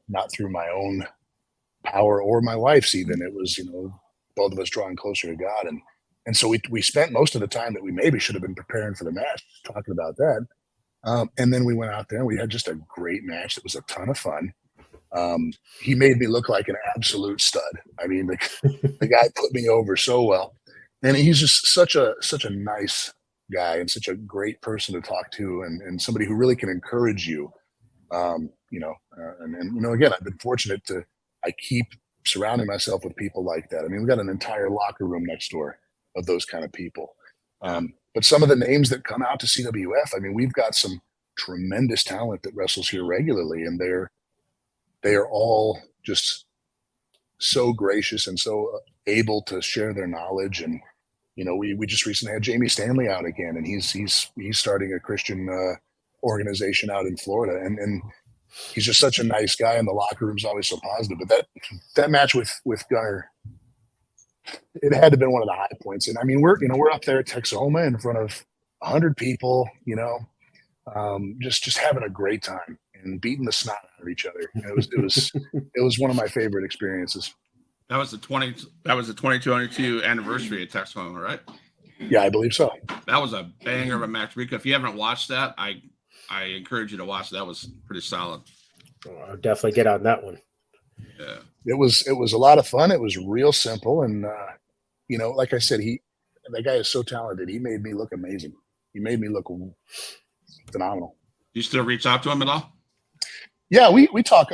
not through my own power or my wife's even. It was both of us drawing closer to God, and so we spent most of the time that we maybe should have been preparing for the match talking about that. And then we went out there, and we had just a great match. It was a ton of fun. He made me look like an absolute stud. I mean, the guy put me over so well, and he's just such a nice guy and such a great person to talk to, and somebody who really can encourage you. Again, I've been fortunate I keep surrounding myself with people like that. I mean, we've got an entire locker room next door of those kind of people. But some of the names that come out to CWF, I mean, we've got some tremendous talent that wrestles here regularly, and they are all just so gracious and so able to share their knowledge. And, we just recently had Jamie Stanley out again, and he's starting a Christian organization out in Florida. And he's just such a nice guy, and the locker room's always so positive. But that match with Gunner, it had to have been one of the high points. And I mean, we're up there at Texoma in front of 100 people, just having a great time and beating the snot out of each other. It was one of my favorite experiences. That was the 2022 anniversary at Texoma, right? Yeah, I believe so. That was a banger of a match, Rico. If you haven't watched that, I encourage you to watch. That was pretty solid. I'll definitely get on that one. Yeah, it was a lot of fun. It was real simple, and like I said, that guy is so talented. He made me look amazing. He made me look phenomenal. You still reach out to him at all? Yeah, we talk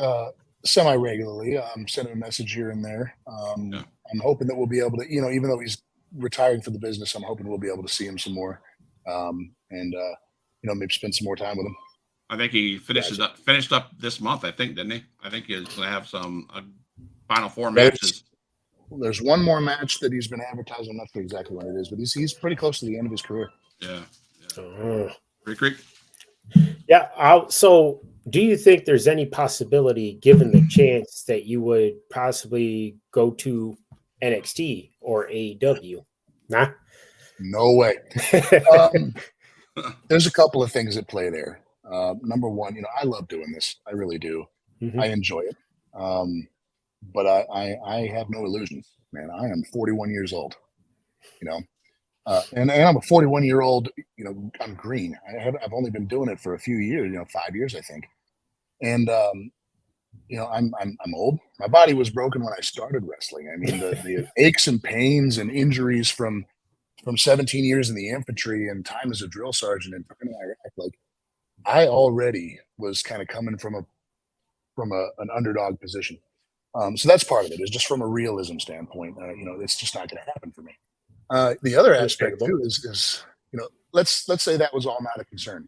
semi regularly. Send him a message here and there. Yeah. I'm hoping that we'll be able to, even though he's retiring for the business, I'm hoping we'll be able to see him some more, and maybe spend some more time with him. I think he finished up this month. I think, didn't he? I think he's going to have some Final Four matches. There's one more match that he's been advertising. I'm not sure exactly when it is, but he's pretty close to the end of his career. Yeah. Creek. Yeah. So, do you think there's any possibility, given the chance, that you would possibly go to NXT or AEW? Nah. No way. There's a couple of things at play there. Number one, I love doing this. I really do. Mhm. I enjoy it. But I have no illusions, man. I am 41 years old, and I'm a 41-year-old, I'm green. I've only been doing it for a few years, 5 years, I think. And, I'm old. My body was broken when I started wrestling. I mean, the aches and pains and injuries from 17 years in the infantry and time as a drill sergeant in Iraq, like I already was kind of coming from an underdog position. So that's part of it, is just from a realism standpoint. It's just not going to happen for me. The other aspect too is let's say that was all not a concern.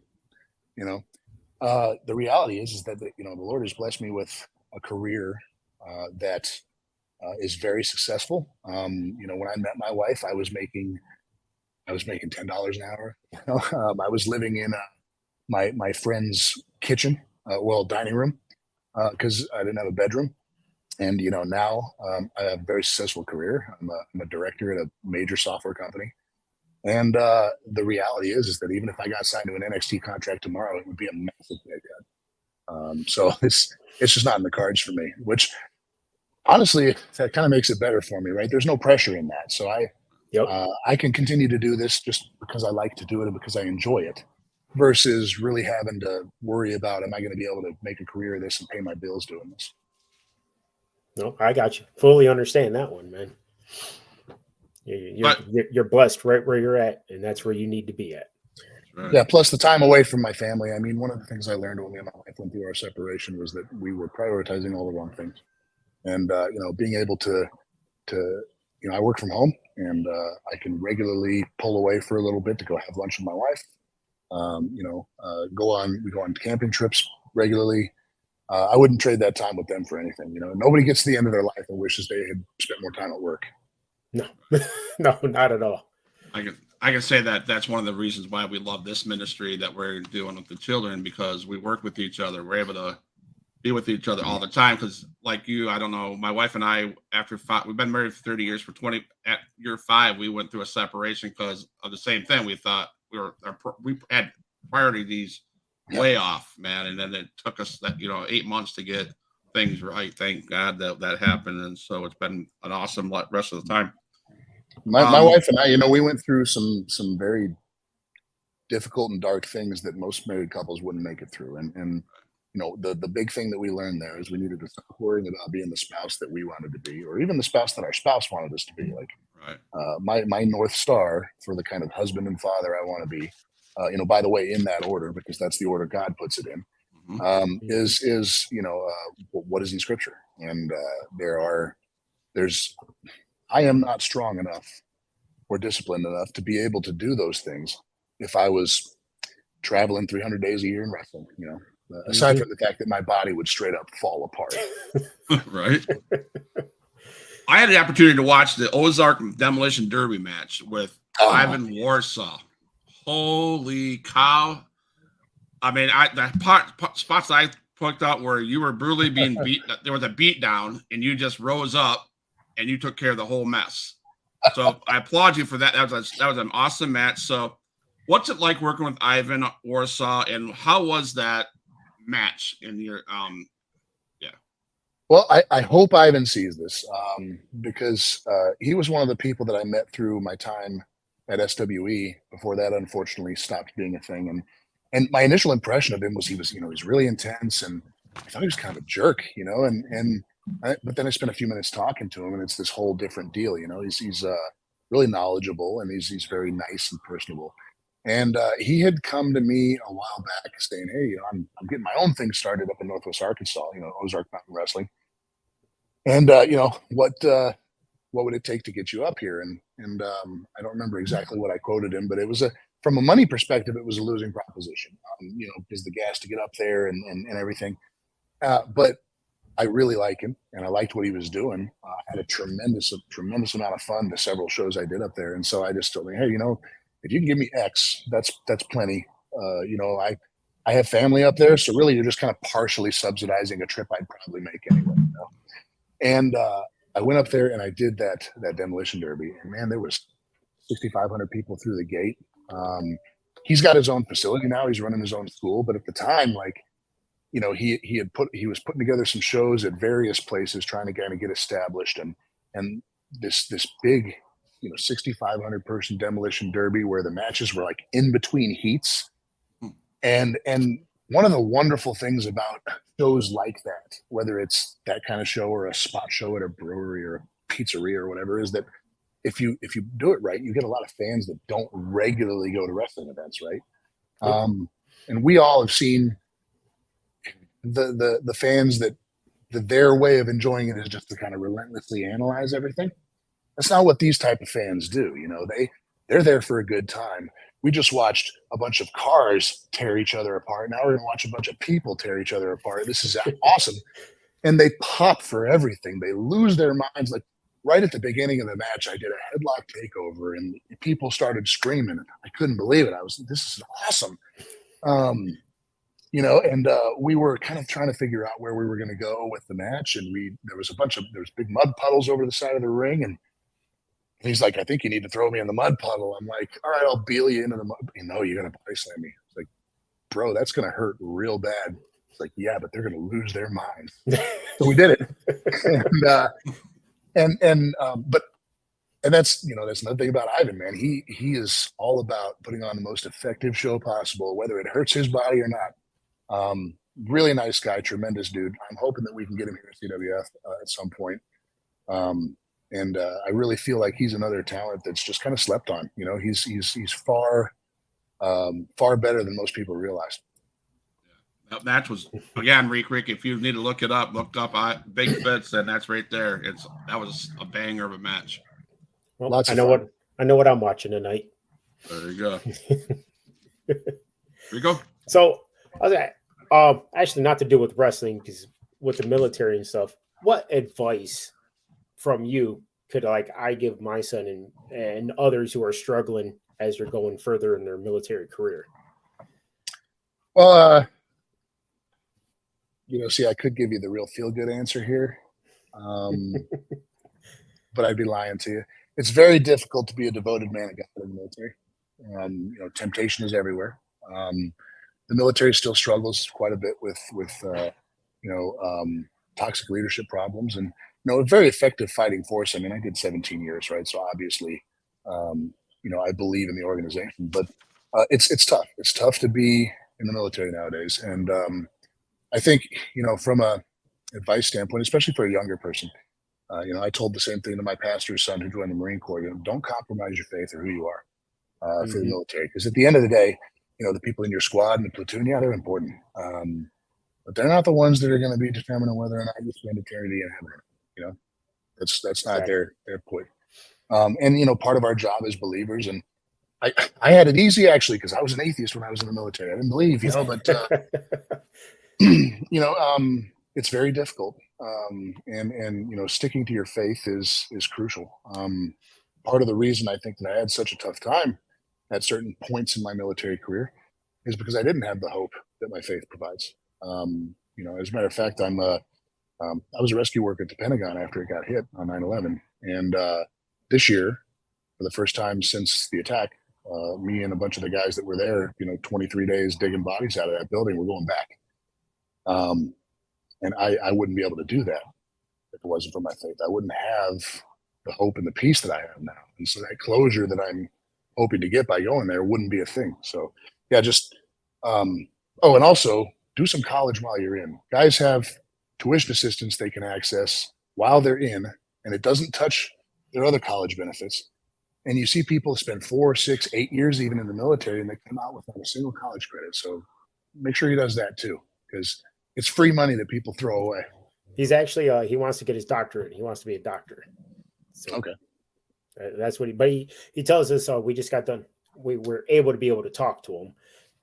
The reality is that the Lord has blessed me with a career that is very successful. When I met my wife, I was making $10 an hour. I was living in my friend's kitchen, dining room, because I didn't have a bedroom. And now I have a very successful career. I'm a director at a major software company. And the reality is that even if I got signed to an NXT contract tomorrow, it would be a massive pay cut. So it's just not in the cards for me. Which honestly, that kind of makes it better for me, right? There's no pressure in that, so I can continue to do this just because I like to do it and because I enjoy it, versus really having to worry about, am I going to be able to make a career of this and pay my bills doing this? No, I got you. Fully understand that one, man. You're blessed right where you're at, and that's where you need to be at. Right. Yeah. Plus the time away from my family. I mean, one of the things I learned when me and my wife went through our separation was that we were prioritizing all the wrong things. And being able to I work from home, and I can regularly pull away for a little bit to go have lunch with my wife. We go on camping trips regularly. I wouldn't trade that time with them for anything. Nobody gets to the end of their life and wishes they had spent more time at work. No, no, not at all. I can say that that's one of the reasons why we love this ministry that we're doing with the children, because we work with each other. We're able to be with each other all the time. Because like you, I don't know, my wife and I, we've been married for 30 years. At year 5, we went through a separation because of the same thing. We thought we had priorities way off, man. And then it took us 8 months to get things right. Thank God that happened. And so it's been an awesome rest of the time. My wife and I, we went through some very difficult and dark things that most married couples wouldn't make it through. And the big thing that we learned there is we needed to stop worrying about being the spouse that we wanted to be, or even the spouse that our spouse wanted us to be. Like, right. My North Star for the kind of husband and father I want to be, by the way, in that order, because that's the order God puts it in, is what is in Scripture. And I am not strong enough or disciplined enough to be able to do those things if I was traveling 300 days a year and wrestling, aside from the fact that my body would straight up fall apart. Right. I had the opportunity to watch the Ozark Demolition Derby match with Ivan Warsaw. Holy cow. I mean, the spots I picked out where you were brutally being beat, there was a beat down, and you just rose up and you took care of the whole mess. So I applaud you for that. That was an awesome match. So what's it like working with Ivan Warsaw, and how was that match in your Well, I hope Ivan sees this, because he was one of the people that I met through my time at SWE before that unfortunately stopped being a thing. And my initial impression of him was he's really intense, and I thought he was kind of a jerk, but then I spent a few minutes talking to him, and it's this whole different deal. He's really knowledgeable, and he's very nice and personable. And he had come to me a while back saying, "Hey, I'm getting my own thing started up in Northwest Arkansas, Ozark Mountain Wrestling. And what would it take to get you up here?" And I don't remember exactly what I quoted him, but it was from a money perspective, it was a losing proposition, because the gas to get up there and everything. But I really like him, and I liked what he was doing. I had a tremendous amount of fun the several shows I did up there. And so I just told him, "Hey, if you can give me X, that's plenty. I have family up there, so really you're just kind of partially subsidizing a trip I'd probably make anyway." And I went up there and I did that demolition derby, and man, there was 6,500 people through the gate. He's got his own facility now. He's running his own school. But at the time, like, you know, he was putting together some shows at various places trying to kind of get established. And this big, you know, 6,500 person demolition derby where the matches were like in between heats. And one of the wonderful things about shows like that, whether it's that kind of show or a spot show at a brewery or a pizzeria or whatever, is that if you do it right, you get a lot of fans that don't regularly go to wrestling events, right? And we all have seen the fans that their way of enjoying it is just to kind of relentlessly analyze everything. That's not what these type of fans do. You know, they're there for a good time. We just watched a bunch of cars tear each other apart. Now we're going to watch a bunch of people tear each other apart. This is awesome. And they pop for everything. They lose their minds. Like right at the beginning of the match, I did a headlock takeover and people started screaming. I couldnthis is awesome. You know, and we were kind of trying to figure out where we were going to go with the match. And there was big mud puddles over the side of the ring. And he's like, I think you need to throw me in the mud puddle. I'm like, all right, I'll beel you into the mud. You know, you're going to body slam me. It's like, bro, that's going to hurt real bad. It's like, yeah, but they're going to lose their minds. So we did it. And that's, you know, that's another thing about Ivan, man. He is all about putting on the most effective show possible, whether it hurts his body or not. Really nice guy, tremendous dude. I'm hoping that we can get him here at CWF at some point. And I really feel like he's another talent that's just kind of slept on. You know, he's far better than most people realize. That match was, again, Rick, if you need to look it up, Big Fitz, and that's right there. That was a banger of a match. Well, I know what I'm watching tonight. There you go. Here you go. So, actually, not to do with wrestling, because with the military and stuff, what advice from you could I give my son and others who are struggling as they're going further in their military career? Well, you know, see, I could give you the real feel-good answer here, but I'd be lying to you. It's very difficult to be a devoted man of God in the military. You know, temptation is everywhere. The military still struggles quite a bit with toxic leadership problems, and you know, a very effective fighting force. I mean, I did 17 years, right? So obviously, you know, I believe in the organization, but it's tough. It's tough to be in the military nowadays, and I think, you know, from a advice standpoint, especially for a younger person, you know, I told the same thing to my pastor's son who joined the Marine Corps. You know, don't compromise your faith or who you are for the military, because at the end of the day, you know, the people in your squad and the platoon, yeah, they're important, but they're not the ones that are going to be determining whether or not you spend eternity in heaven. You know, that's not their point. And you know, part of our job as believers, and I had it easy actually, because I was an atheist when I was in the military. I didn't believe, you know, but you know, it's very difficult. And you know, sticking to your faith is crucial. Part of the reason I think that I had such a tough time at certain points in my military career is because I didn't have the hope that my faith provides. You know, as a matter of fact, I was a rescue worker at the Pentagon after it got hit on 9/11. And this year, for the first time since the attack, me and a bunch of the guys that were there, you know, 23 days digging bodies out of that building, we're going back. And I wouldn't be able to do that if it wasn't for my faith. I wouldn't have the hope and the peace that I have now. And so that closure that I'm hoping to get by going there wouldn't be a thing. So yeah, just, and also do some college while you're in. Guys have tuition assistance they can access while they're in, and it doesn't touch their other college benefits. And you see people spend 4, 6, 8 years even in the military, and they come out without a single college credit. So make sure he does that too, because it's free money that people throw away. He's actually he wants to get his doctorate. He wants to be a doctor. So okay, that's what he tells us. We just got done. We were able to talk to him,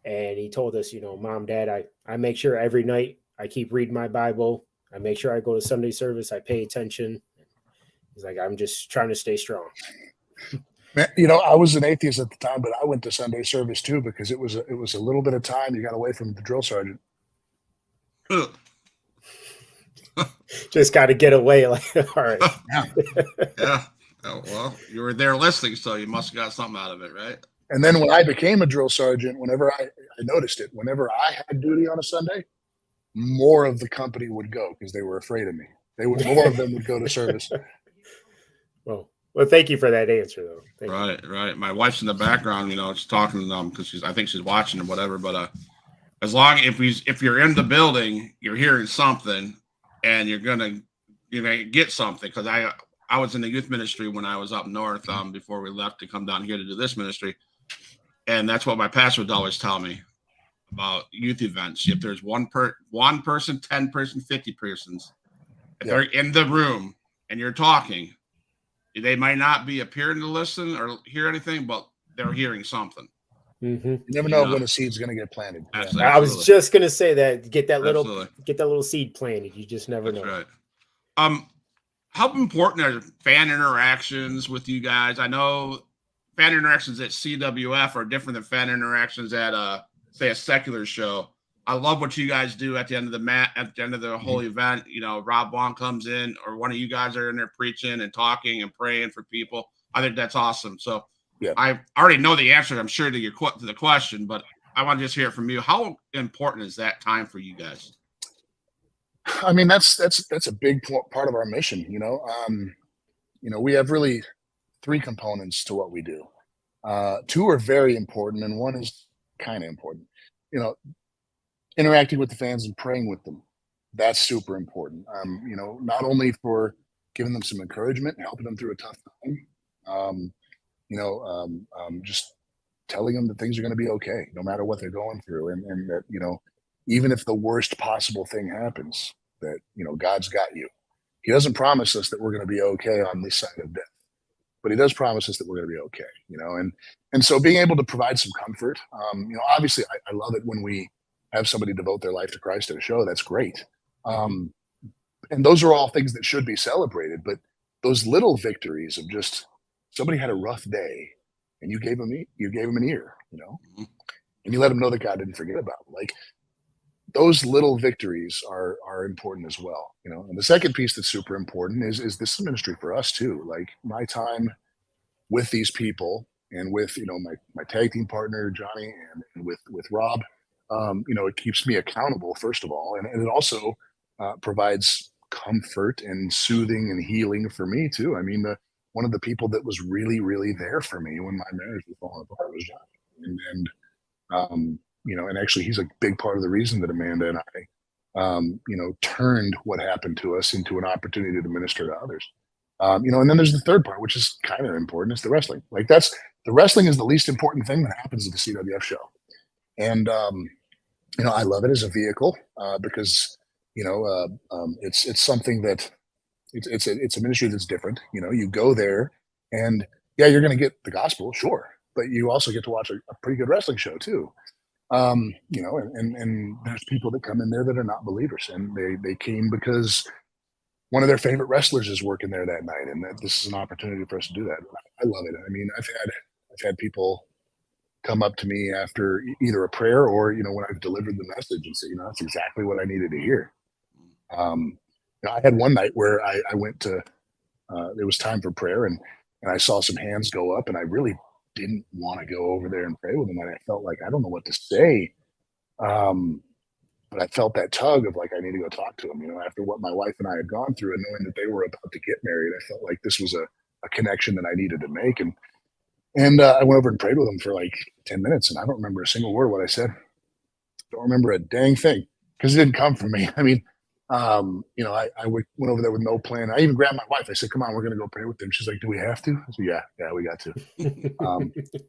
and he told us, you know, Mom, Dad, I make sure every night I keep reading my Bible. I make sure I go to Sunday service. I pay attention. He's like, I'm just trying to stay strong. You know, I was an atheist at the time, but I went to Sunday service too, because it was a little bit of time you got away from the drill sergeant. Just got to get away. Like, all right. Yeah. Oh, well, you were there listening, so you must have got something out of it, right? And then when I became a drill sergeant, whenever I noticed it, whenever I had duty on a Sunday, more of the company would go because they were afraid of me. More of them would go to service. Well, thank you for that answer, though. Thank you. Right. My wife's in the background, just talking to them because I think she's watching or whatever. But as long if you're in the building, you're hearing something, and you're gonna get something. Because I was in the youth ministry when I was up north before we left to come down here to do this ministry, and that's what my pastor would always tell me about youth events. If there's one person, 10 person, 50 persons, if they're in the room and you're talking, they might not be appearing to listen or hear anything, but they're hearing something. Mm-hmm. You never know when a seed's going to get planted. Absolutely. I was just going to say that get that little seed planted. You just never know. Right. How important are fan interactions with you guys? I know fan interactions at CWF are different than fan interactions at say a secular show. I love what you guys do at the end of the whole event. Rob Vaughn comes in, or one of you guys are in there preaching and talking and praying for people. I think that's awesome. So yeah. I already know the answer, I'm sure, to the question, but I want to just hear it from you. How important is that time for you guys? I mean, that's a big part of our mission. We have really 3 components to what we do. 2 are very important, and 1 is kind of important. Interacting with the fans and praying with them, that's super important. Not only for giving them some encouragement and helping them through a tough time, just telling them that things are going to be okay no matter what they're going through, and that even if the worst possible thing happens, that God's got you. He doesn't promise us that we're going to be okay on this side of death, but he does promise us that we're going to be okay. And so being able to provide some comfort, obviously I love it when we have somebody devote their life to Christ at a show. That's great. And those are all things that should be celebrated, but those little victories of just somebody had a rough day and you gave them an ear, and you let them know that God didn't forget about them. Like, those little victories are important as well. And the second piece that's super important is this ministry for us too. Like, my time with these people and with, my tag team partner, Johnny, and with Rob, it keeps me accountable, first of all, and it also provides comfort and soothing and healing for me too. I mean, one of the people that was really, really there for me when my marriage was falling apart was Johnny, and actually he's a big part of the reason that Amanda and I, turned what happened to us into an opportunity to minister to others. And then there's the third part, which is kind of important. It's the wrestling. Like, the wrestling is the least important thing that happens at the CWF show. And, I love it as a vehicle because, it's something that it's a ministry that's different. You go there and you're going to get the gospel, sure, but you also get to watch a pretty good wrestling show too. And there's people that come in there that are not believers, and they came because one of their favorite wrestlers is working there that night, and that this is an opportunity for us to do that. I love it. I mean, I've had people come up to me after either a prayer or, when I've delivered the message and say, that's exactly what I needed to hear. I had one night where I went to, it was time for prayer, and I saw some hands go up, and I really didn't want to go over there and pray with them. And I felt like, I don't know what to say. But I felt that tug of like, I need to go talk to them, after what my wife and I had gone through, and knowing that they were about to get married, I felt like this was a connection that I needed to make. And I went over and prayed with them for like 10 minutes, and I don't remember a single word what I said. Don't remember a dang thing, because it didn't come from me. I mean, I went over there with no plan. I even grabbed my wife. I said, come on, we're going to go pray with them. She's like, do we have to? I said, yeah, we got to.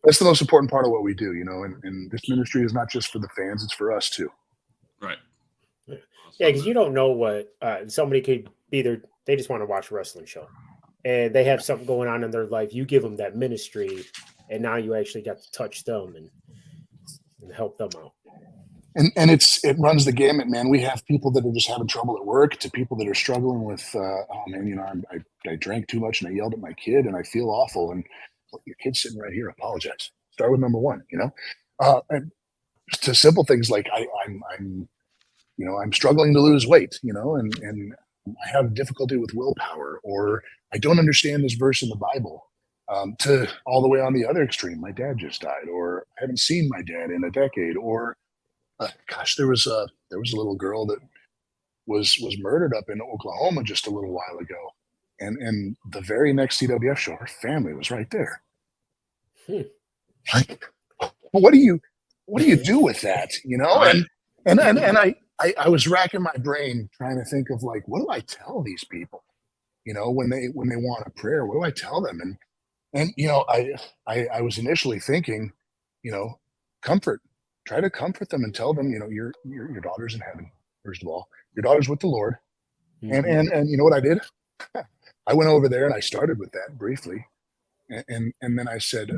That's the most important part of what we do, and this ministry is not just for the fans, it's for us too. Right. Yeah, because you don't know what somebody could be there. They just want to watch a wrestling show, and they have something going on in their life. You give them that ministry, and now you actually got to touch them and help them out. And it runs the gamut, man. We have people that are just having trouble at work, to people that are struggling with, I drank too much and I yelled at my kid and I feel awful. And your kid's sitting right here. Apologize. Start with number 1. And to simple things like I'm struggling to lose weight. And I have difficulty with willpower, or I don't understand this verse in the Bible. To all the way on the other extreme, my dad just died, or I haven't seen my dad in a decade, or gosh, there was a little girl that was murdered up in Oklahoma just a little while ago, and the very next CWF show, her family was right there. Like, what do you do with that? You know, Right. and I was racking my brain trying to think of like, what do I tell these people? You know, when they want a prayer, what do I tell them? And you know, I was initially thinking, you know, try to comfort them and tell them, you know, your daughter's in heaven. First of all, your daughter's with the Lord. And you know what I did? I went over there and I started with that briefly. And then I said,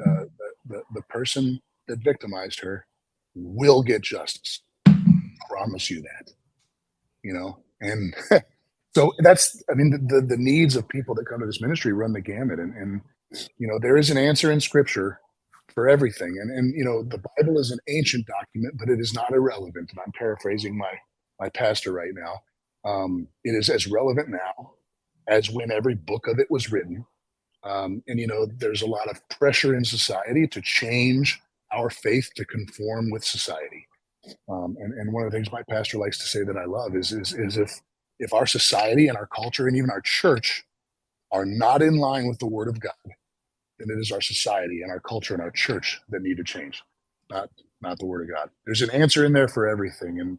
the person that victimized her will get justice. Promise you that, you know? And so that's, I mean, the needs of people that come to this ministry run the gamut. And you know, there is an answer in scripture for everything. And you know, the Bible is an ancient document, but it is not irrelevant. And I'm paraphrasing my pastor right now. It is as relevant now as when every book of it was written. And you know, there's a lot of pressure in society to change our faith to conform with society. And one of the things my pastor likes to say that I love is if our society and our culture and even our church are not in line with the Word of God, then it is our society and our culture and our church that need to change, not the Word of God. There's an answer in there for everything, and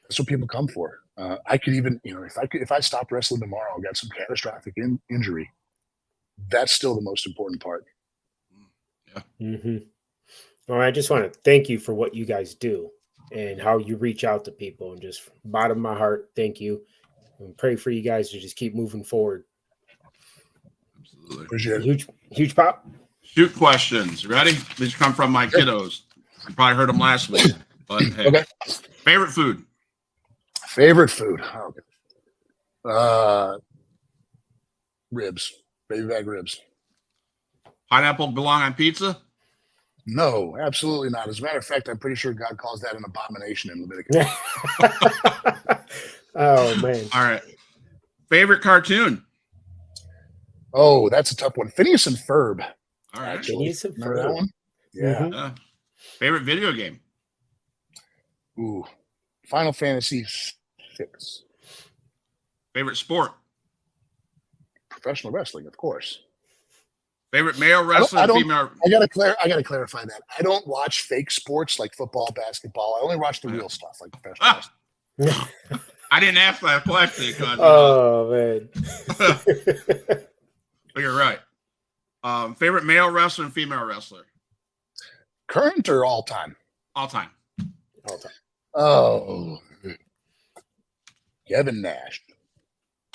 that's what people come for. I could even, you know, if I stopped wrestling tomorrow, got some catastrophic injury, that's still the most important part. Yeah. Mm-hmm. Well, I just want to thank you for what you guys do and how you reach out to people, and just bottom of my heart, thank you, and pray for you guys to just keep moving forward. Absolutely. Appreciate it. Huge pop. Shoot questions. Ready? These come from my kiddos. You probably heard them last week. But hey. Okay. Favorite food? Favorite food? Oh, ribs. Baby back ribs. Pineapple belong on pizza? No, absolutely not. As a matter of fact, I'm pretty sure God calls that an abomination in Leviticus. Oh, man. All right. Favorite cartoon? Oh, that's a tough one. Phineas and Ferb. All right. Actually, Phineas and remember Ferb. that one? Yeah. Mhm. Favorite video game? Ooh, Final Fantasy VI. Favorite sport? Professional wrestling, of course. Favorite male wrestler, female? I gotta clarify that. I don't watch fake sports like football, basketball. I only watch the real stuff like professional wrestling. I didn't ask that question because Oh, man. but you're right. Favorite male wrestler and female wrestler? Current or all time? All time. All time. Oh, Kevin Nash.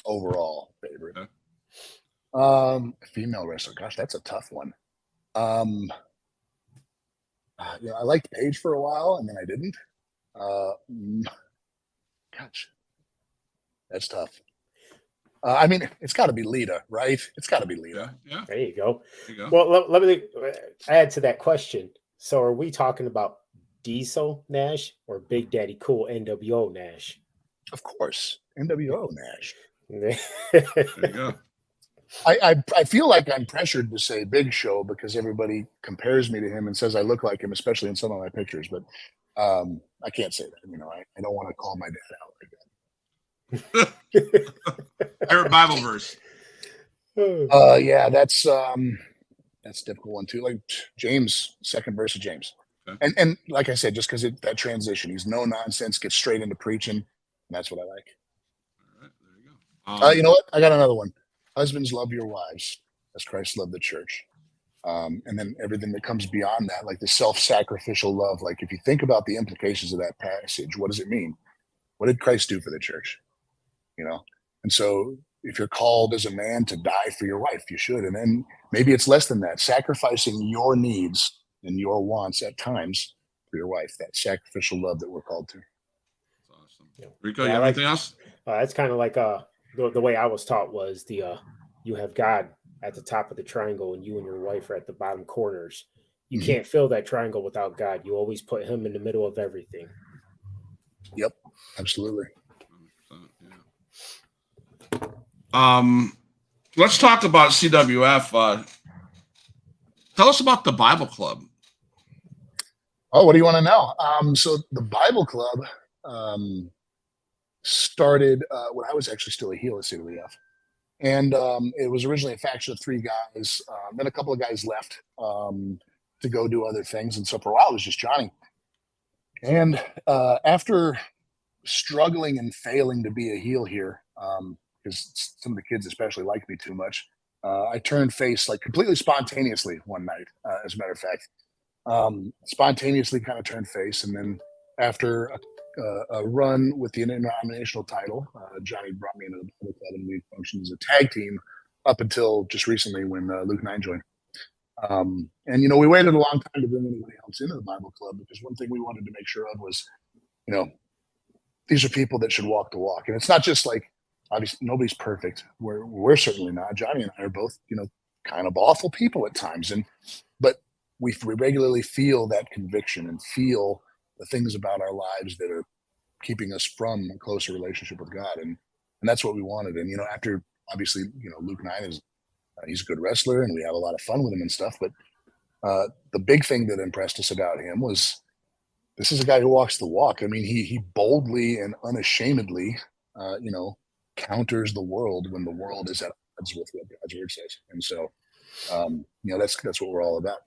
Overall favorite. Okay. Female wrestler. Gosh, that's a tough one. You know, I liked Paige for a while, and then I didn't. Gosh, that's tough. I mean, it's got to be Lita, right? It's got to be Lita. Yeah. There you go. There you go. Well, let me add to that question. So are we talking about Diesel Nash or Big Daddy Cool NWO Nash? Of course, NWO Nash. There you go. I feel like I'm pressured to say Big Show because everybody compares me to him and says I look like him, especially in some of my pictures. But I can't say that. You know, I don't want to call my dad out like that. Favorite Bible verse? Yeah, that's a difficult one too. Like James, second verse of James. Okay. And like I said, just because that transition, he's no nonsense, gets straight into preaching, and that's what I like. All right, there you go. You know what? I got another one. Husbands, love your wives as Christ loved the church. And then everything that comes beyond that, like the self-sacrificial love. Like if you think about the implications of that passage, what does it mean? What did Christ do for the church? You know? And so if you're called as a man to die for your wife, you should. And then maybe it's less than that, sacrificing your needs and your wants at times for your wife, that sacrificial love that we're called to. That's awesome. Yeah. Rico, Yeah, you have I like- anything else? That's kind of like the way I was taught was you have God at the top of the triangle and you and your wife are at the bottom corners. You can't fill that triangle without God. You always put him in the middle of everything. Yep, absolutely. Yeah. Let's talk about CWF. Tell us about the Bible Club. Oh, what do you want to know? So the Bible Club started when I was actually still a heel at CWF. And it was originally a faction of 3 guys. Then a couple of guys left to go do other things. And so for a while, it was just Johnny. And after struggling and failing to be a heel here, because some of the kids especially liked me too much, I turned face like completely spontaneously one night, as a matter of fact. Spontaneously kind of turned face. And then after a run with the interdenominational title, Johnny brought me into the Bible Club, and we functioned as a tag team up until just recently when Luke 9 joined. And, we waited a long time to bring anybody else into the Bible Club, because one thing we wanted to make sure of was, these are people that should walk the walk. And it's not just like, obviously nobody's perfect. We're certainly not. Johnny and I are both, kind of awful people at times. But we regularly feel that conviction and feel the things about our lives that are keeping us from a closer relationship with God. And that's what we wanted. And, after obviously, Luke 9 is, he's a good wrestler and we have a lot of fun with him and stuff. But the big thing that impressed us about him was, this is a guy who walks the walk. I mean, he boldly and unashamedly, counters the world when the world is at odds with what God's word says. And so, that's what we're all about.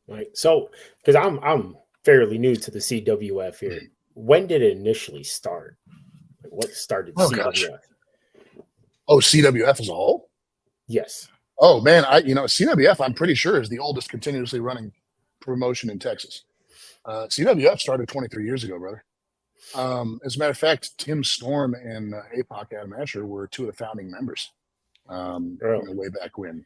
Right. So, because I'm fairly new to the CWF here. When did it initially start? Like, what started CWF? Gosh. Oh, CWF as a whole? Yes. Oh man, CWF, I'm pretty sure, is the oldest continuously running promotion in Texas. CWF started 23 years ago, brother. As a matter of fact, Tim Storm and APOC Adam Asher were 2 of the founding members way back when.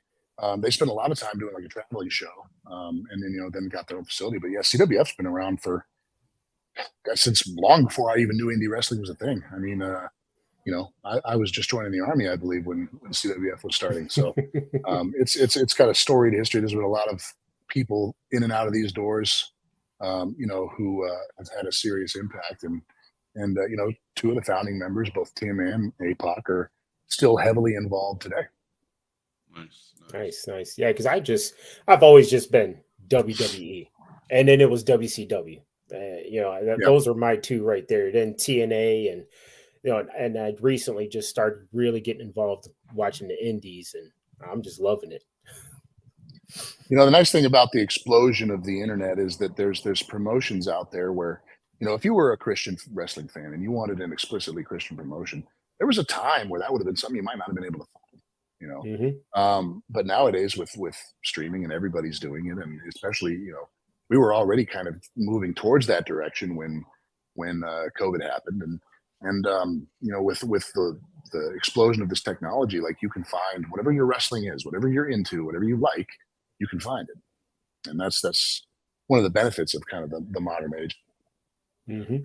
They spent a lot of time doing like a traveling show, and then got their own facility. But yeah, CWF's been around since long before I even knew indie wrestling was a thing. I mean, I was just joining the Army, I believe, when CWF was starting. So it's got a storied history. There's been a lot of people in and out of these doors, who have had a serious impact. And 2 of the founding members, both Tim and APOC, are still heavily involved today. Nice. Yeah, because I've always just been WWE, and then it was WCW. Those are my 2 right there. Then TNA, and I recently just started really getting involved watching the indies, and I'm just loving it. The nice thing about the explosion of the internet is that there's promotions out there where, if you were a Christian wrestling fan and you wanted an explicitly Christian promotion, there was a time where that would have been something you might not have been able to find. But nowadays with streaming and everybody's doing it, and especially, we were already kind of moving towards that direction when COVID happened, and with the explosion of this technology, like, you can find whatever your wrestling is, whatever you're into, whatever you like, you can find it. And that's one of the benefits of kind of the modern age. Mm-hmm.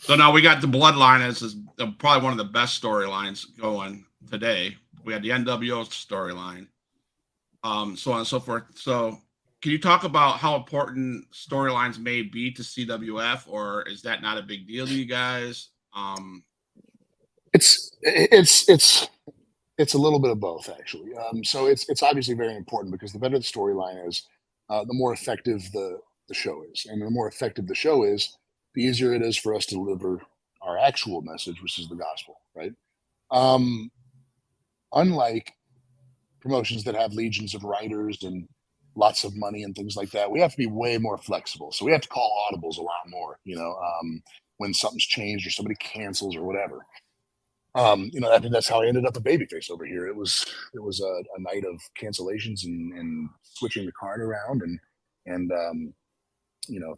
So now we got the Bloodline as probably one of the best storylines going today. We had the NWO storyline, so on and so forth. So can you talk about how important storylines may be to CWF, or is that not a big deal to you guys? It's a little bit of both, actually. So it's obviously very important, because the better the storyline is, the more effective the show is. And the more effective the show is, the easier it is for us to deliver our actual message, which is the gospel, right? Unlike promotions that have legions of writers and lots of money and things like that, we have to be way more flexible. So we have to call audibles a lot more, when something's changed or somebody cancels or whatever. I think that's how I ended up a babyface over here. It was a night of cancellations and switching the card around and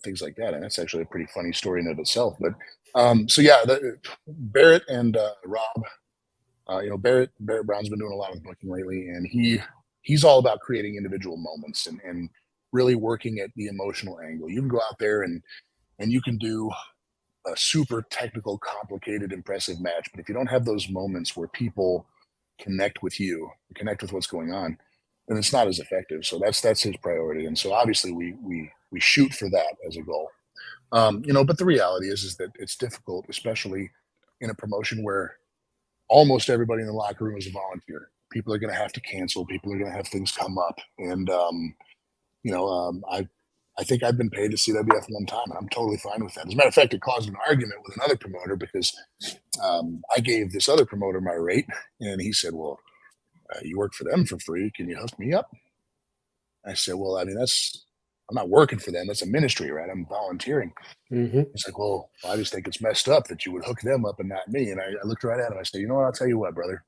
things like that. And that's actually a pretty funny story in and of itself. But Barrett and Rob, Barrett Brown's been doing a lot of booking lately, and he's all about creating individual moments and really working at the emotional angle. You can go out there and you can do a super technical, complicated, impressive match, but if you don't have those moments where people connect with you, connect with what's going on, then it's not as effective. So that's his priority. And so obviously we shoot for that as a goal. But the reality is that it's difficult, especially in a promotion where almost everybody in the locker room is a volunteer. People are going to have to cancel. People are going to have things come up, and I think I've been paid to CWF one time, and I'm totally fine with that. As a matter of fact, it caused an argument with another promoter because I gave this other promoter my rate, and he said, "Well, you work for them for free. Can you hook me up?" I said, "Well, I mean, I'm not working for them. That's a ministry, right? I'm volunteering." He's like, "Well, I just think it's messed up that you would hook them up and not me." And I looked right at him. I said, "You know what? I'll tell you what, brother.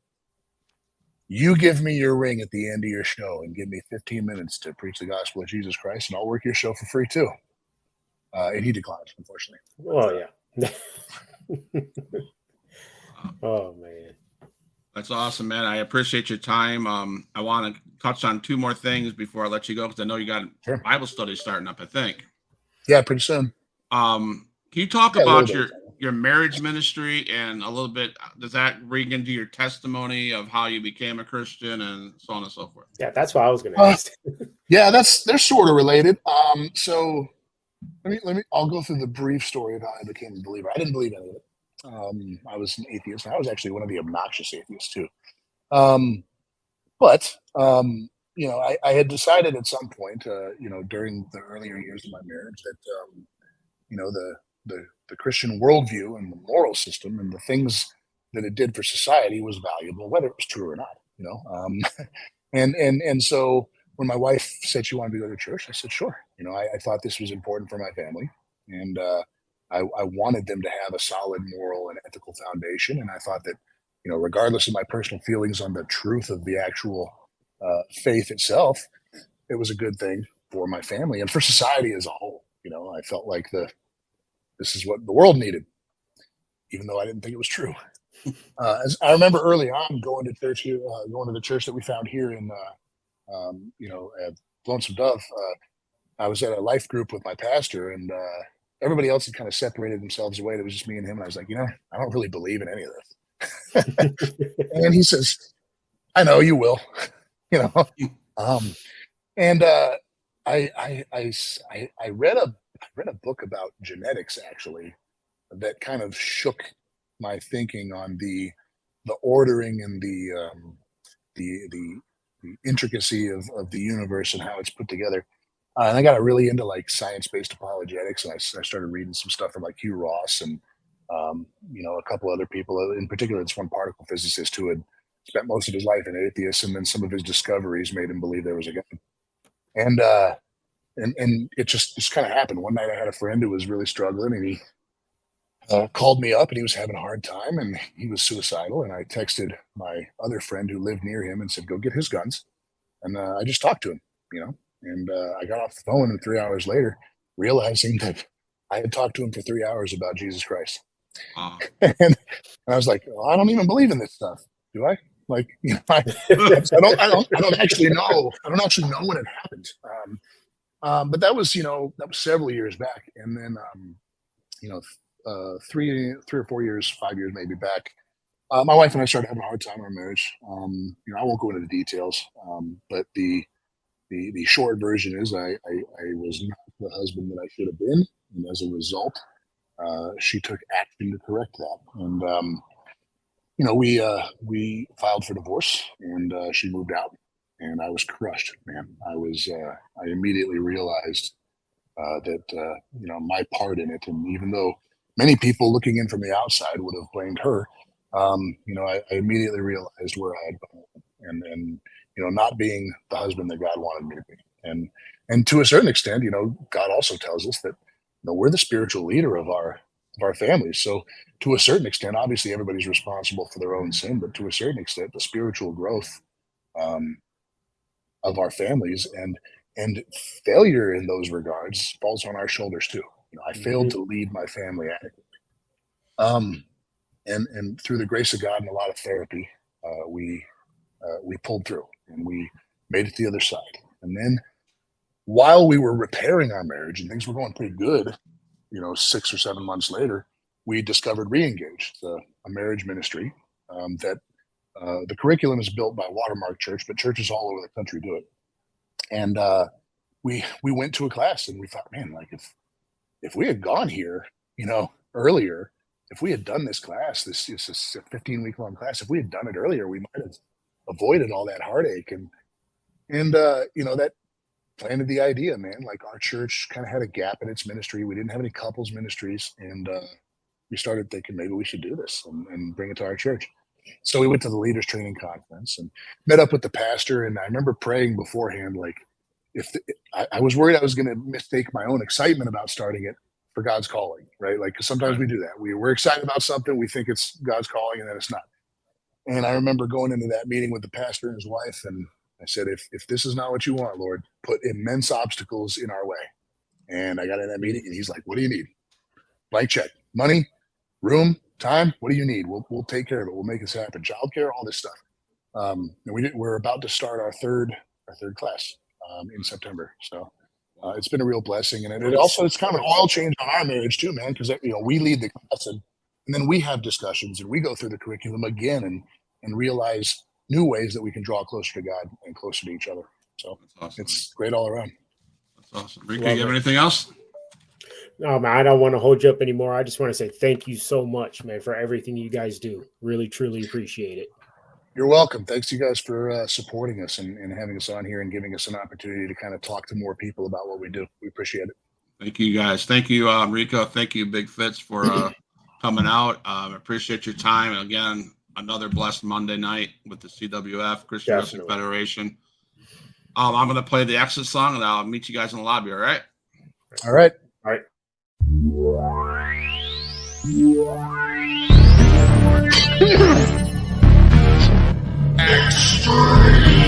You give me your ring at the end of your show and give me 15 minutes to preach the gospel of Jesus Christ, and I'll work your show for free too." And he declined, unfortunately. Oh, yeah. Oh, man. That's awesome, man. I appreciate your time. I want to touch on two more things before I let you go, because I know you got Bible study starting up, I think. Yeah, pretty soon. Can you talk about your marriage ministry and a little bit, does that ring into your testimony of how you became a Christian and so on and so forth? Yeah, that's what I was going to ask. Yeah, they're sort of related. So I'll go through the brief story of how I became a believer. I didn't believe any of it. I was an atheist. I was actually one of the obnoxious atheists too. But I had decided at some point, during the earlier years of my marriage that, the Christian worldview and the moral system and the things that it did for society was valuable, whether it was true or not, and so when my wife said she wanted to go to church, I said, sure. I thought this was important for my family, and I wanted them to have a solid moral and ethical foundation. And I thought that, regardless of my personal feelings on the truth of the actual faith itself, it was a good thing for my family and for society as a whole. I felt like this is what the world needed, even though I didn't think it was true. As I remember early on going to church here, going to the church that we found here in, at Lonesome Dove. I was at a life group with my pastor, and everybody else had kind of separated themselves away. It was just me and him. And I was like, I don't really believe in any of this. And he says, I know you will, and I read a book about genetics, actually, that kind of shook my thinking on the ordering and the intricacy of the universe and how it's put together. And I got really into like science-based apologetics, and I started reading some stuff from like Hugh Ross and a couple other people. In particular, this one particle physicist who had spent most of his life an atheist, and then some of his discoveries made him believe there was a God. And it just kind of happened. One night I had a friend who was really struggling, and he called me up, and he was having a hard time, and he was suicidal. And I texted my other friend who lived near him and said, go get his guns. And I just talked to him, and I got off the phone, and 3 hours later, realizing that I had talked to him for 3 hours about Jesus Christ. And I was like, I don't even believe in this stuff. Do I? Like, I don't actually know. I don't actually know when it happened. But that was several years back. And then, 3 or 4 years, 5 years maybe back, my wife and I started having a hard time in our marriage. I won't go into the details, but the short version is I was not the husband that I should have been, and as a result, she took action to correct that. And we filed for divorce, and she moved out, and I was crushed, man. I immediately realized that my part in it, and even though many people looking in from the outside would have blamed her, I immediately realized where I had gone, and not being the husband that God wanted me to be. And to a certain extent, God also tells us that we're the spiritual leader of our families. So to a certain extent, obviously everybody's responsible for their own sin, but to a certain extent, the spiritual growth of our families and failure in those regards falls on our shoulders too. I failed to lead my family adequately. And through the grace of God and a lot of therapy, we pulled through, and we made it to the other side. And then while we were repairing our marriage and things were going pretty good, 6 or 7 months later, we discovered Reengage, a marriage ministry that the curriculum is built by Watermark Church, but churches all over the country do it. And we went to a class, and we thought, man, like if we had gone here, earlier, if we had done this class, this is a 15-week long class, if we had done it earlier, we might have avoided all that heartache. And that planted the idea, man. Like, our church kind of had a gap in its ministry. We didn't have any couples ministries. And we started thinking maybe we should do this and bring it to our church. So we went to the leaders training conference and met up with the pastor. And I remember praying beforehand, like, I was worried I was going to mistake my own excitement about starting it for God's calling, right? Like, 'cause sometimes we do that. We're excited about something, we think it's God's calling, and then it's not. And I remember going into that meeting with the pastor and his wife, and I said, if this is not what you want, Lord, put immense obstacles in our way. And I got in that meeting, and he's like, what do you need? Blank check. Money, room, time. What do you need? We'll take care of it. We'll make this happen. Childcare, all this stuff. And we're about to start our third class in September. So it's been a real blessing. And it's kind of an oil change on our marriage too, man, because we lead the class and then we have discussions and we go through the curriculum again and realize new ways that we can draw closer to God and closer to each other. So awesome. It's great all around. That's awesome. Rico, you have anything else? No, man, I don't want to hold you up anymore. I just want to say thank you so much, man, for everything you guys do. Really, truly appreciate it. You're welcome. Thanks to you guys for supporting us and having us on here and giving us an opportunity to kind of talk to more people about what we do. We appreciate it. Thank you, guys. Thank you, Rico. Thank you, Big Fitz, for coming out. Appreciate your time. Again, another blessed Monday night with the CWF, Christian Wrestling Federation. I'm going to play the exit song, and I'll meet you guys in the lobby, all right? All right. All right. Extreme.